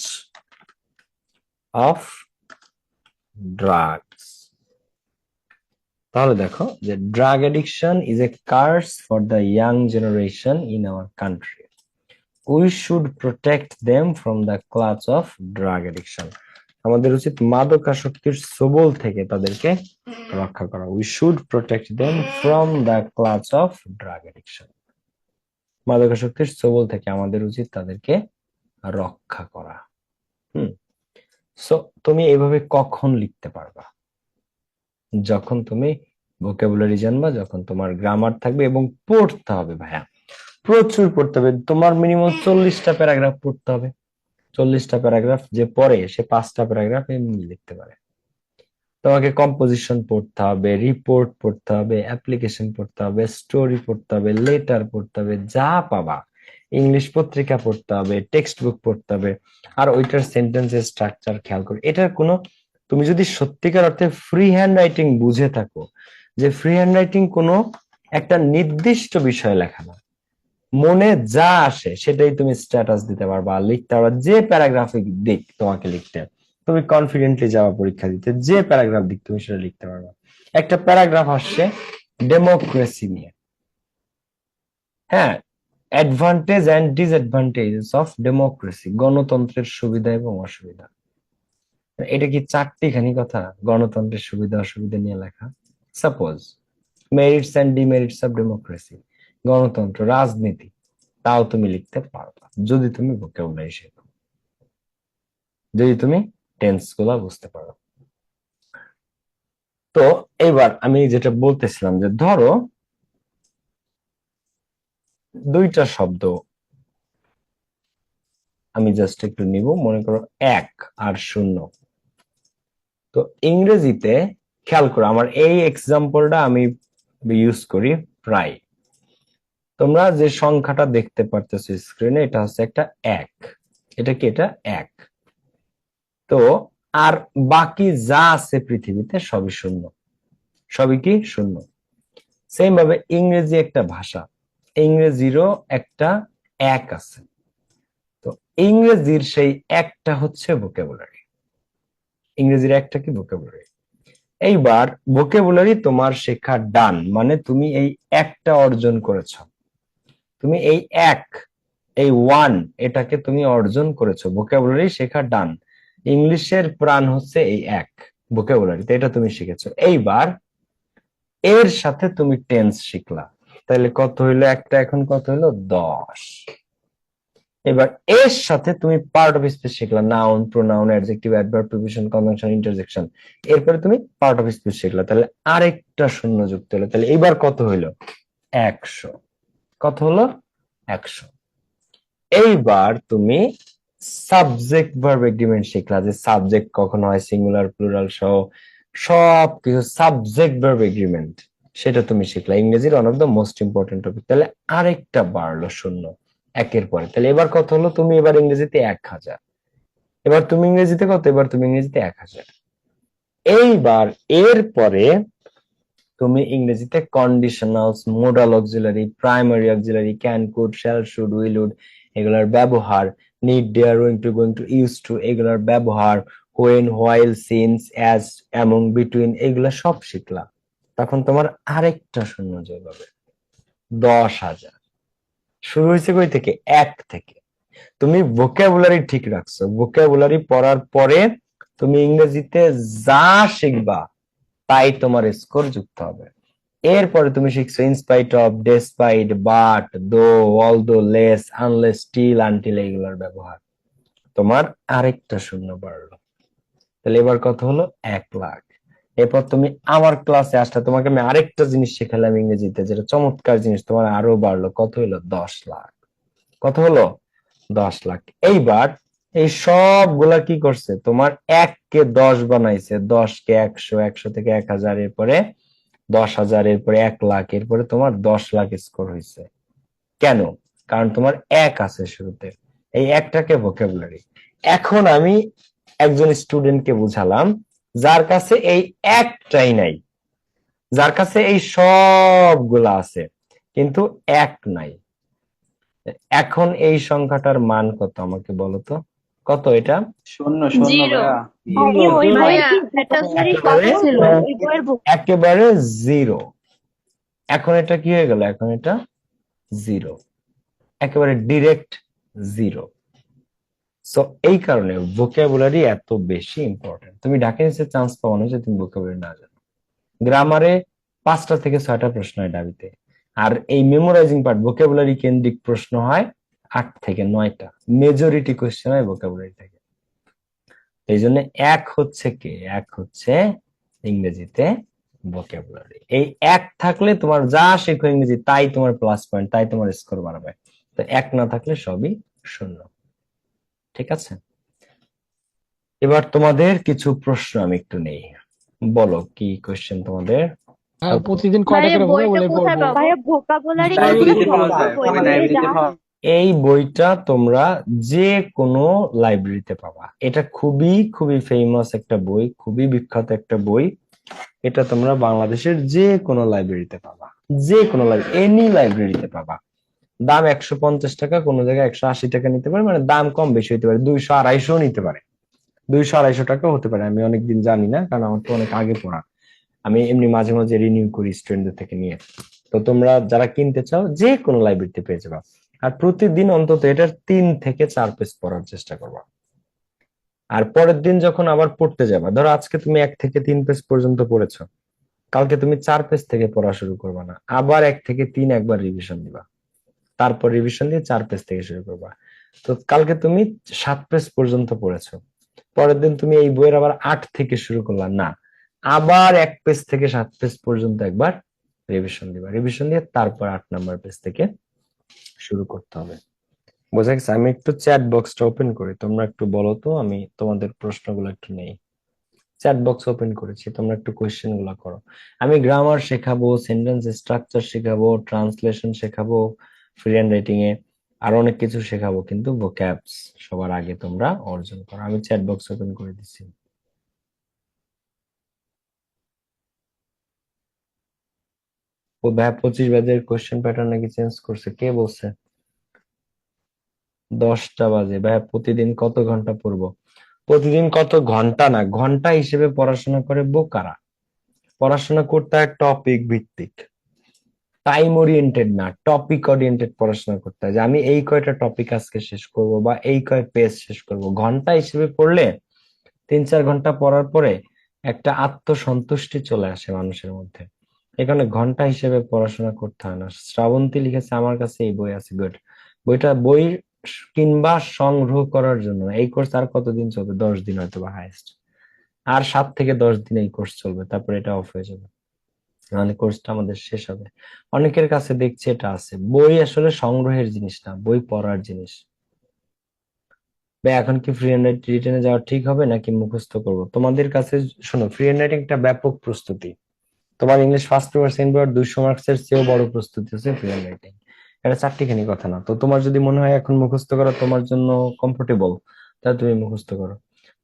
of drugs. তাহলে দেখো যে drug addiction is a curse for the young generation in our country. We should protect them from the clutch of drug addiction. আমাদের উচিত মাদকাসক্তির ছোবল থেকে তাদেরকে রক্ষা করা। We should protect them from the clutch of drug addiction. মাদকাসক্তির ছোবল থেকে আমাদের উচিত তাদেরকে রক্ষা করা। সো তুমি এইভাবে কখন লিখতে পারবা? যখন তুমি ভোকাবুলারি জানবা, যখন তোমার গ্রামার থাকবে, এবং পড়তে হবে ভাইয়া, প্রচুর পড়তে হবে। তোমার মিনিমাম 40টা প্যারাগ্রাফ পড়তে হবে। 40টা প্যারাগ্রাফ যে পড়ে সে 5টা প্যারাগ্রাফ এমনি লিখতে পারে। তোমাকে কম্পোজিশন পড়তে হবে, রিপোর্ট পড়তে হবে, অ্যাপ্লিকেশন পড়তে হবে, স্টোরি পড়তে হবে, লেটার পড়তে হবে, যা পাবা, ইংলিশ পত্রিকা পড়তে হবে, টেক্সট বুক পড়তে হবে। আর ওইটার সেন্টেন্সের স্ট্রাকচার খেয়াল করো। এটার কোনো, তুমি যদি সত্যিকার অর্থে ফ্রি হ্যান্ড রাইটিং বুঝে থাকো, যে ফ্রি হ্যান্ড রাইটিং কোনো একটা নির্দিষ্ট বিষয় লেখা না, মনে যা আসে সেটাই তুমি স্ট্যাটাস দিতে পারবা, লিখতে পারবা। যে প্যারাগ্রাফিক দিক তোমাকে লিখতে, তুমি কনফিডেন্টলি যাওয়া পরীক্ষা দিতে, যে প্যারাগ্রাফ দিক তুমি সেটা লিখতে পারবা। একটা প্যারাগ্রাফ আসছে ডেমোক্রেসি নিয়ে, হ্যাঁ, advantage and disadvantages of democracy, গণতন্ত্রের সুবিধা এবং অসুবিধা। এটা কি চারটিখানি কথা গণতন্ত্রের সুবিধা অসুবিধা নিয়ে লেখা? Suppose merits and demerits of democracy, গণতন্ত্র, রাজনীতি, তাও তুমি লিখতে পারবা যদি তুমি ভোকাবুলারি শেখো, যদি তুমি টেন্স গুলা বুঝতে পারো। তো এবার আমি যেটা বলতেছিলাম, যে ধরো দুইটা শব্দ আমি জাস্ট একটু নিব, মনে করো 1 আর 0। তো ইংরেজিতে খেয়াল করো, আমার এই এক্সাম্পলটা আমি ইউজ করি প্রায়। তোমরা যে সংখ্যাটা দেখতে পারতেছো স্ক্রিনে, এটা হচ্ছে একটা 1। এটা কি? এটা 1। তো আর বাকি যা আছে পৃথিবীতে সবই শূন্য, সবই কি? শূন্য। সেম ভাবে ইংরেজি একটা ভাষা, ইংরেজিরও একটা 1 আছে। তো ইংরেজির সেই একটা হচ্ছে ভোকাবুলারি, ইংরেজির একটা কি? ভোকাবুলারি। এইবার ভোকাবুলারি তোমার শেখা ডান, মানে তুমি এই একটা অর্জন করেছো, তুমি এই এই 1 এটাকে তুমি অর্জন করেছো, ভোকাবুলারি শেখা ডান। ইংলিশের প্রাণ হচ্ছে এই 1 ভোকাবুলারি, এটা তুমি শিখেছো। এইবার এর সাথে তুমি টেন্স শিখলা, তাহলে কত হইলো? একটা, এখন কত হইলো? 10। এবার এর সাথে তুমি পার্ট অফ স্পিচ শিখলা, noun, pronoun, adjective, adverb, preposition, conjunction, interjection. এরপরে তুমি পার্ট অফ স্পিচ শিখলা, তাহলে আরেকটা শূন্য যুক্ত হলো, তাহলে এবার কত হইলো? 100। কত হলো? 100। এইবার তুমি সাবজেক্ট ভার্ব এগ্রিমেন্ট শিখলা, যে সাবজেক্ট কখন হয়, সিঙ্গুলার, প্লুরাল সহ সব কিছু সাবজেক্ট ভার্ব এগ্রিমেন্ট, সেটা তুমি শিখলা। ইংরেজির one of the most important topic. তাহলে আরেকটা বাড়লো শূন্য একের পরে। তাহলে এবার কত হলো? তুমি এবার ইংরেজিতে 1000। এবার তুমি ইংরেজিতে কত? এবার তুমি ইংরেজিতে 1000। এইবার এর পরে তুমি ইংরেজিতে conditionals, modal auxiliary, primary auxiliary, can, could, shall, should, will, would এগুলোর ব্যবহার, need, dare, going to, use to এগুলোর ব্যবহার, when, while, since, as, among, between এগুলা সব শিখলা। তখন তোমার আরেকটা শূন্য যোগ হবে 10,000। শুরু হয়েছে কই থেকে? এক থেকে। তুমি ভোকাবুলারি ঠিক রাখছো, ভোকাবুলারি পড়ার পরে তুমি ইংরেজিতে যা শিখবা তাই তোমার স্কোর যুক্ত হবে। এরপরে তুমি শিখছো in spite of, despite, but, though, although, less, unless, still, until এগুলোর ব্যবহার। তোমার আরেকটা শূন্য বাড়লো। তাহলে এবার কত হলো? 1,00,000। এরপর তুমি আমার ক্লাসে আসলে তোমাকে আমি আরেকটা জিনিস শেখালাম ইংরেজিতে, যেটা চমৎকার জিনিস, তোমার আরো বাড়লো। কত হলো? 10,00,000। কত হলো? 10,00,000। এইবার এই সবগুলা কি করছে? তোমার 1 কে 10 বানাইছে, 10 কে 100, 100 থেকে 1,000, এরপরে 10,000, এরপরে 1,00,000, এরপরে তোমার 10,00,000 স্কোর হয়েছে। কেন? কারণ তোমার 1 আছে শুরুতে, এই একটাকে ভোকাবুলারি। এখন আমি একজন স্টুডেন্টকে বুঝালাম যার কাছে এই একটাই নাই, যার কাছে এই সবগুলা আছে কিন্তু এক নাই। এখন এই সংখ্যাটার মান কত আমাকে বলো তো? কত এটা? শূন্য শূন্য জিরো। ভাইয়া ওই বইয়ের ভাইয়া কি vocabulary কত একেবারে ছিল? ওই বইয়ের একেবারে জিরো। এখন এটা কি হয়ে গেল? এখন এটা জিরো, একেবারে ডিরেক্ট জিরো। সো এই কারণে ভোকাবুলারি এত বেশি ইম্পর্টেন্ট। তুমি ঢাকা ইউনিভার্সিটিতে চান্স পাও না যে তুমি ভোকাবুলারি না জানো। গ্রামারে 5টা থেকে 6টা প্রশ্ন হয় ডাবিতে, আর এই মেমোরাইজিং পার্ট ভোকাবুলারি কেন্দ্রিক প্রশ্ন হয় 8 থেকে 9টা। মেজরিটি কোশ্চেন হয় ভোকাবুলারি থেকে। এই জন্য এক হচ্ছে ইংরেজিতে ভোকাবুলারি। এই এক থাকলে তোমার যা শেখো ইংরেজি তাই তোমার প্লাস পয়েন্ট, তাই তোমার স্কোর বাড়াবে। তো এক না থাকলে সবই শূন্য। ঠিক আছে, এবার তোমাদের কিছু প্রশ্ন আমি একটু নেই। বলো কি কোশ্চেন তোমাদের? প্রতিদিন কয়টা ভাইয়া করে বইটা vocabulary কোথায় পড়বো? পাবো? ভাইয়া vocabulary লাইব্রেরিতে পাওয়া কোথায় যায়, পাবো? আমি বই লাইব্রেরিতে যা পাওয়া এই বইটা তোমরা যে কোনো লাইব্রেরিতে পাবা। এটা খুবই খুবই ফেমাস একটা বই, খুবই বিখ্যাত একটা বই। এটা তোমরা বাংলাদেশের যে কোনো লাইব্রেরিতে পাবা, যে কোনো এনি লাইব্রেরিতে পাবা। দাম 150 টাকা, কোনো জায়গায় 180 টাকা নিতে পারে, মানে দাম কম বেশি হতে পারে, 200 250 নিতে পারে, 200 250 টাকা হতে পারে। আমি অনেকদিন জানি না, কারণ আমার তো অনেক আগে পড়া। আমি এমনি মাঝে মাঝে রিনিউ করি স্টুডেন্টদের থেকে নিয়ে। তো তোমরা যারা কিনতে চাও যে কোনো লাইব্রেরিতে পেয়ে যাবা। আর প্রতিদিন অন্তত এটার 3 থেকে 4 পেজ পড়ার চেষ্টা করবা। আর পরের দিন যখন আবার পড়তে যাবা, ধরো আজকে তুমি 1 থেকে 3 পেজ পর্যন্ত পড়েছো, কালকে তুমি 4 পেজ থেকে পড়া শুরু করবা না, আবার 1 থেকে 3 একবার রিভিশন দিবা, তারপর রিভিশন দিয়ে 4 পেজ থেকে শুরু করবা। তো কালকে তুমি 7 পেজ পর্যন্ত পড়েছো, পরের দিন তুমি এই বইয়ের আবার 8 থেকে শুরু করলা না, আবার 1 পেজ থেকে 7 পেজ পর্যন্ত একবার রিভিশন দিবা, রিভিশন দিয়ে তারপর 8 নাম্বার পেজ থেকে শুরু করতে হবে। বোঝা গেছে? আমি একটু চ্যাট বক্সটা ওপেন করি, তোমরা একটু বলো তো, আমি তোমাদের প্রশ্নগুলো একটু নেই। চ্যাট বক্স ওপেন করেছি, তোমরা একটু কোয়েশ্চেন গুলো করো। আমি গ্রামার শেখাবো, সেন্টেন্স স্ট্রাকচার শেখাবো, ট্রান্সলেশন শেখাবো, ফ্রি হ্যান্ড রাইটিং এ আর অনেক কিছু শেখাবো, কিন্তু ভোক্যাবস সবার আগে তোমরা অর্জন করো। আমি চ্যাট বক্স ওপেন করে দিচ্ছি। ও ভাই 25 ব্যাচের কোশ্চেন প্যাটার্ন নাকি চেঞ্জ করছে, কে বলছে? 10টা বাজে ভাই, প্রতিদিন কত ঘন্টা পড়বো? প্রতিদিন কত ঘন্টা না, ঘন্টা হিসেবে পড়াশোনা করে বোকারা। পড়াশোনা করতে হয় টপিক ভিত্তিক, টাইম ওরিয়েন্টেড না, টপিক ওরিয়েন্টেড পড়াশোনা করতে হয়, যে আমি এই কয়টা টপিক আজকে শেষ করব বা এই কয় পেজ শেষ করব। ঘন্টা হিসেবে পড়লে 3-4 ঘন্টা পড়ার পরে একটা আত্মসন্তুষ্টি চলে আসে মানুষের মধ্যে। এখানে ঘন্টা হিসেবে পড়াশোনা করতে হয় না। শ্রাবন্তী লিখেছে আমার কাছে এই বই আছে, গুড। বই কিংবা সংগ্রহ করার জন্য। এই কোর্স আর কতদিন চলবে? 10 দিন হয়তো বা হাইয়েস্ট। আর 7 থেকে 10 দিন এই কোর্স চলবে, তারপরে এটা অফ হয়ে যাবে, মানে কোর্সটা আমাদের শেষ হবে। অনেকের কাছে দেখছি এটা আছে। বই আসলে সংগ্রহের জিনিস না, বই পড়ার জিনিস। এখন কি ফ্রি হ্যান্ড রিটেনে যাওয়া ঠিক হবে নাকি মুখস্থ করব? তোমাদের কাছে শোনো, ফ্রি হ্যান্ড রাইটিং একটা ব্যাপক প্রস্তুতি। তোমার English first paper second paper 200 মার্কসের চেয়েও বড় প্রস্তুতি হচ্ছে ফ্রি হ্যান্ড রাইটিং। এটা চারটিখানি কথা না। তো তোমার যদি মনে হয় এখন মুখস্থ করা তোমার জন্য কমফোর্টেবল, তাহলে তুমি মুখস্থ করো।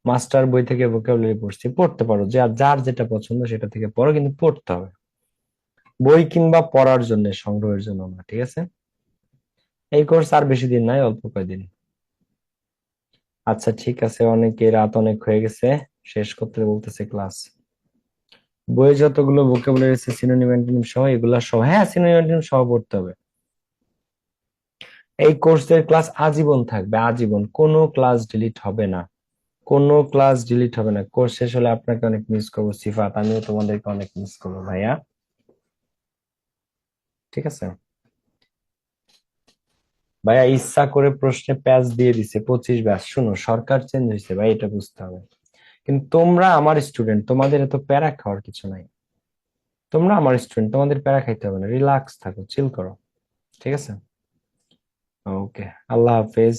মাস্টার বই থেকে ভোকাবুলারি পড়ছি, পড়তে পারো, যার যার যেটা পছন্দ সেটা থেকে পড়ো, কিন্তু পড়তে হবে। বই কিংবা পড়ার জন্য, সংগ্রহের জন্য না, ঠিক আছে? এই কোর্স আর বেশি দিন নাই, অল্প কয়েকদিন। আচ্ছা ঠিক আছে, অনেকে রাত অনেক হয়ে গেছে, শেষ করতে বলতেছে ক্লাস। বইয়ে যতগুলো ভোকাবুলারি আছে, সিনোনিম অ্যান্টোনিম সহ, এগুলা সহ, হ্যাঁ সিনোনিম অ্যান্টোনিম সহ পড়তে হবে। এই কোর্সের ক্লাস আজীবন থাকবে, আজীবন, কোনো ক্লাস ডিলিট হবে না, কোনো ক্লাস ডিলিট হবে না। কোর্স শেষ হলে আপনাকে অনেক মিস করবো সিফাত, আমিও তোমাদেরকে অনেক মিস করবো ভাইয়া, ঠিক আছে? ভাইয়া ইচ্ছা করে প্রশ্নে প্যাচ দিয়ে দিছে 25 ব্যাচ। শুনো, সরকার চেঞ্জ হয়েছে ভাই, এটা বুঝতে হবে। কিন্তু তোমরা আমার স্টুডেন্ট, তোমাদের এত প্যারা খাওয়ার কিছু নাই। তোমরা আমার স্টুডেন্ট, তোমাদের প্যারা খাইতে হবে না, রিল্যাক্স থাকো, চিল করো, ঠিক আছে? ওকে, আল্লাহ হাফেজ।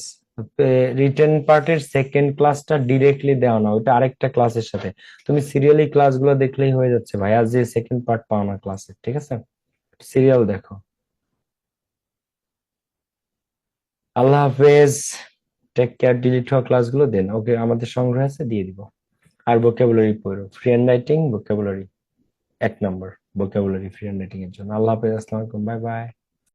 রিটেন পার্টের সেকেন্ড ক্লাসটা ডিরেক্টলি দেওয়া না, ওইটা আরেকটা ক্লাসের সাথে। তুমি সিরিয়ালি ক্লাসগুলো দেখলেই হয়ে যাচ্ছে ভাইয়া, যে সেকেন্ড পার্ট পাও না ক্লাসে, ঠিক আছে? সিরিয়াল দেখো। আল্লাহ হাফেজ, টেক কেয়ার। ডিলিট হওয়া ক্লাসগুলো দেন, ওকে, আমাদের সংগ্রহ আছে, দিয়ে দিব। আর ভোকাবুলারি পড়ো, ফ্রি হ্যান্ড রাইটিং ভোকাবুলারি 1 নম্বর, ভোকাবুলারি ফ্রি হ্যান্ড রাইটিং এর জন্য। আল্লাহ হাফেজ, আসসালামু আলাইকুম, বাই বাই।